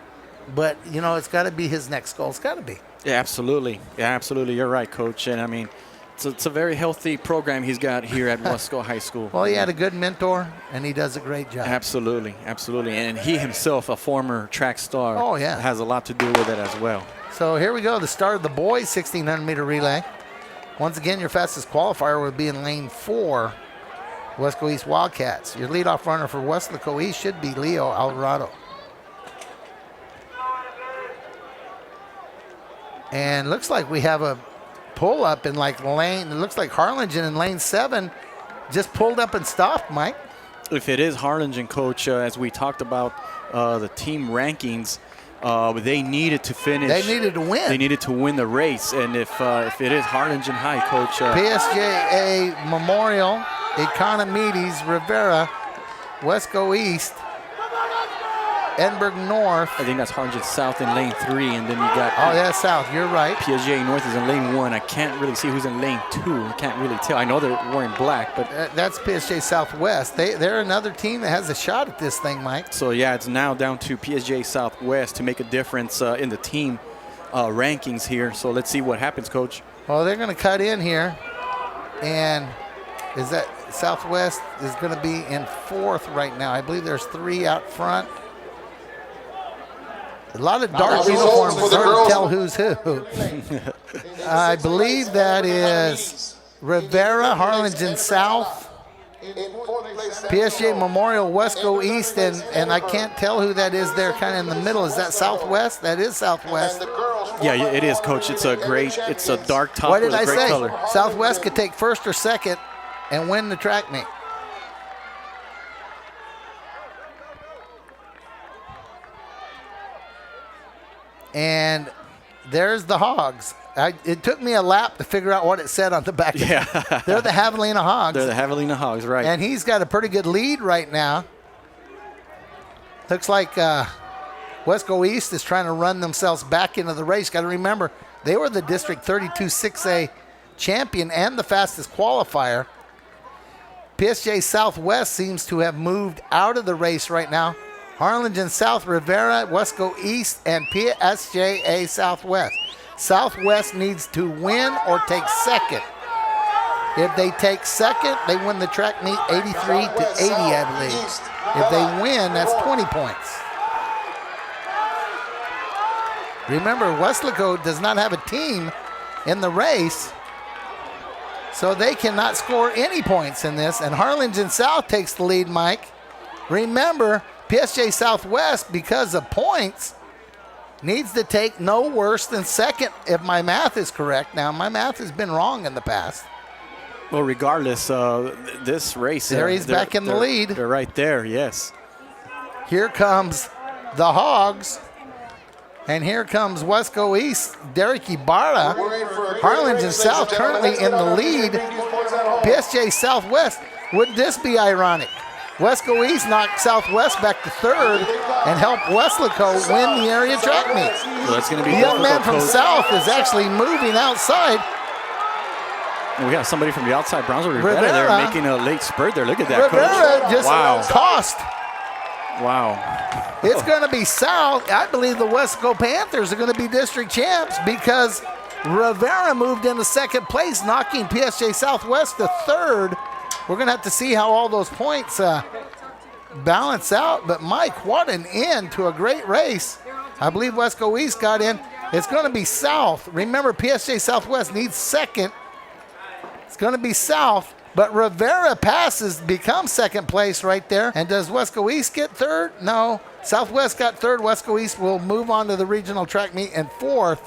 But, you know, it's got to be his next goal. It's got to be. Yeah, absolutely. Yeah, absolutely. You're right, Coach. And, I mean, it's a very healthy program he's got here at Wesco High School. Well, he had a good mentor, and he does a great job. Absolutely, absolutely. And he himself, a former track star, Oh, yeah. has a lot to do with it as well. So here we go, the start of the boys' 1,600-meter relay. Once again, your fastest qualifier would be in Lane 4, Wesco East Wildcats. Your leadoff runner for Wesco East should be Leo Alvarado. And looks like we have a pull-up in like lane, it looks like Harlingen in Lane 7 just pulled up and stopped, Mike. If it is Harlingen, Coach, as we talked about the team rankings, they needed to finish. They needed to win. They needed to win the race. And if it is Harlingen High, Coach. PSJA Memorial, Economides, Rivera, Wesco East, Edinburgh North. I think that's Harlingen South in Lane 3, and then you got. Oh, yeah, South. You're right. PSJ North is in Lane 1. I can't really see who's in Lane 2. I can't really tell. I know they're wearing black, but. That's PSJ Southwest. They're another team that has a shot at this thing, Mike. So, yeah, it's now down to PSJ Southwest to make a difference in the team rankings here. So, let's see what happens, Coach. Well, they're going to cut in here, and is that Southwest is going to be in 4th right now. I believe there's 3 out front. A lot of dark uniforms, hard to tell who's who. I believe that is Rivera, Harlingen South, PSJ Memorial, Wesco East, and I can't tell who that is there kind of in the middle. Is that Southwest? That is Southwest. Yeah, it is, Coach. It's a dark top What did with a I great say? color. Southwest could take 1st or 2nd and win the track meet. And there's the Hogs. It took me a lap to figure out what it said on the back. Yeah. They're the Javelina Hogs. They're the Javelina Hogs, right. And he's got a pretty good lead right now. Looks like Wesco East is trying to run themselves back into the race. Got to remember, they were the District 32 6A champion and the fastest qualifier. PSJ Southwest seems to have moved out of the race right now. Harlingen South, Rivera, Wesco East, and PSJA Southwest. Southwest needs to win or take 2nd. If they take 2nd, they win the track meet 83-80, I believe. If they win, that's 20 points. Remember, Weslaco does not have a team in the race, So they cannot score any points in this. And Harlingen South takes the lead, Mike. Remember, PSJ Southwest, because of points, needs to take no worse than second, if my math is correct. Now, my math has been wrong in the past. Well, regardless, this race. There he's back in the lead. They're right there, yes. Here comes the Hogs. And here comes Wesco East, Derek Ibarra. Harlingen South currently in the lead. PSJ Southwest. Would this be ironic? Wesco East knocked Southwest back to third and helped Weslaco win the area track meet. Well, that's going to be The young man from Coach. South is actually moving outside. And we have somebody from the outside, Brownsville Rivera. They're making a late spurt there. Look at that, Rivera Coach. just cost. Wow. It's going to be South. I believe the Wesco Panthers are going to be district champs because Rivera moved into second place, knocking PSJ Southwest to third. We're going to have to see how all those points balance out. But, Mike, what an end to a great race. I believe Wesco East got in. It's going to be South. Remember, PSJ Southwest needs second. It's going to be South. But Rivera passes, becomes second place right there. And does Wesco East get third? No. Southwest got third. Wesco East will move on to the regional track meet in fourth.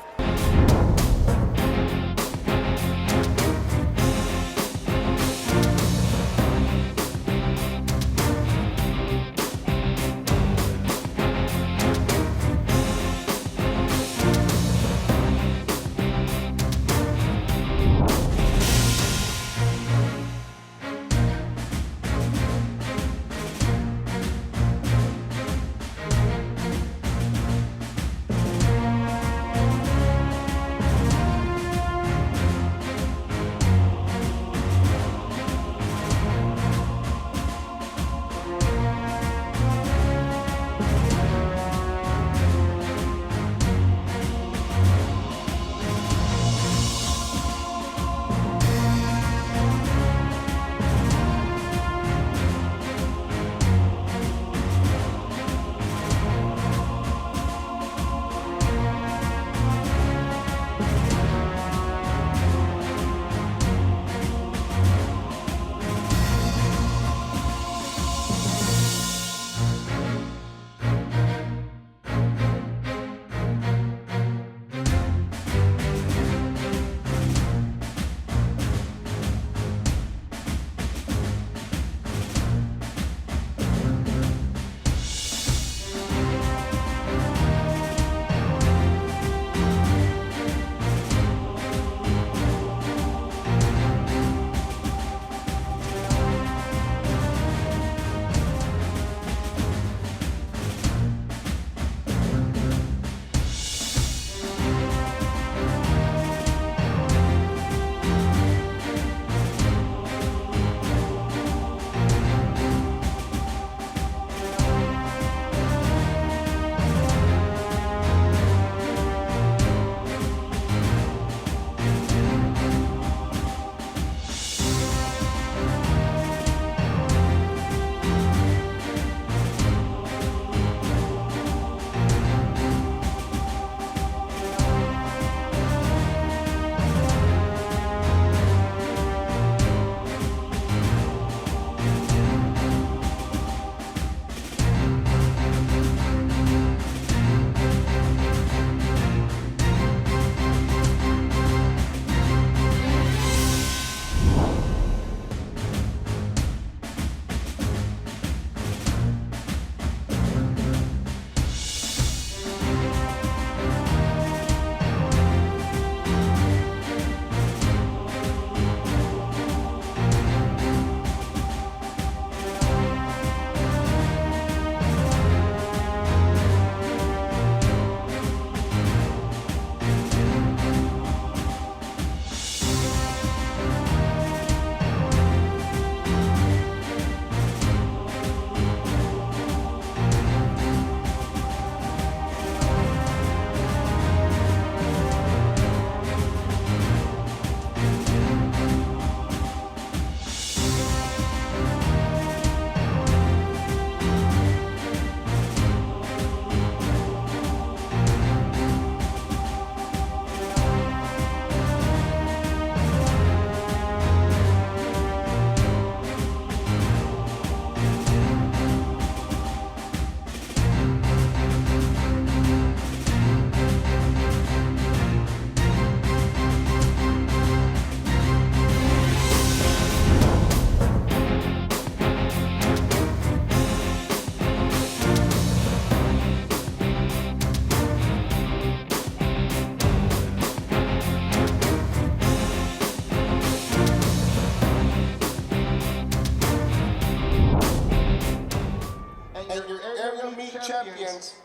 meet champions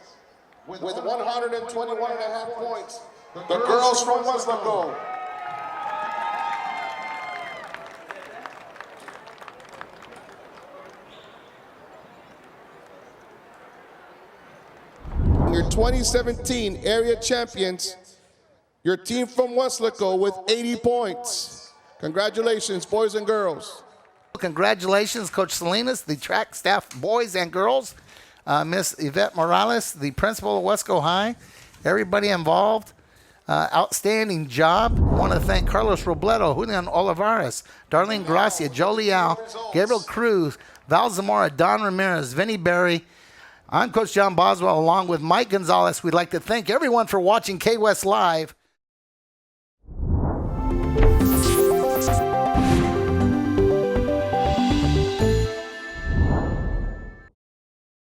with 121.5 points. The girls from Wesleyan. Your 2017 area champions, your team from Wesleyan with 80 points. Congratulations, boys and girls. Congratulations, Coach Salinas, the track staff, boys and girls, Miss Yvette Morales, the principal of Wesco High, everybody involved. Outstanding job. I want to thank Carlos Robledo, Julian Olivares, Darlene Gracia, Joe Leal, Gabriel Cruz, Val Zamora, Don Ramirez, Vinny Berry. I'm Coach John Boswell along with Mike Gonzalez. We'd like to thank everyone for watching KWES Live.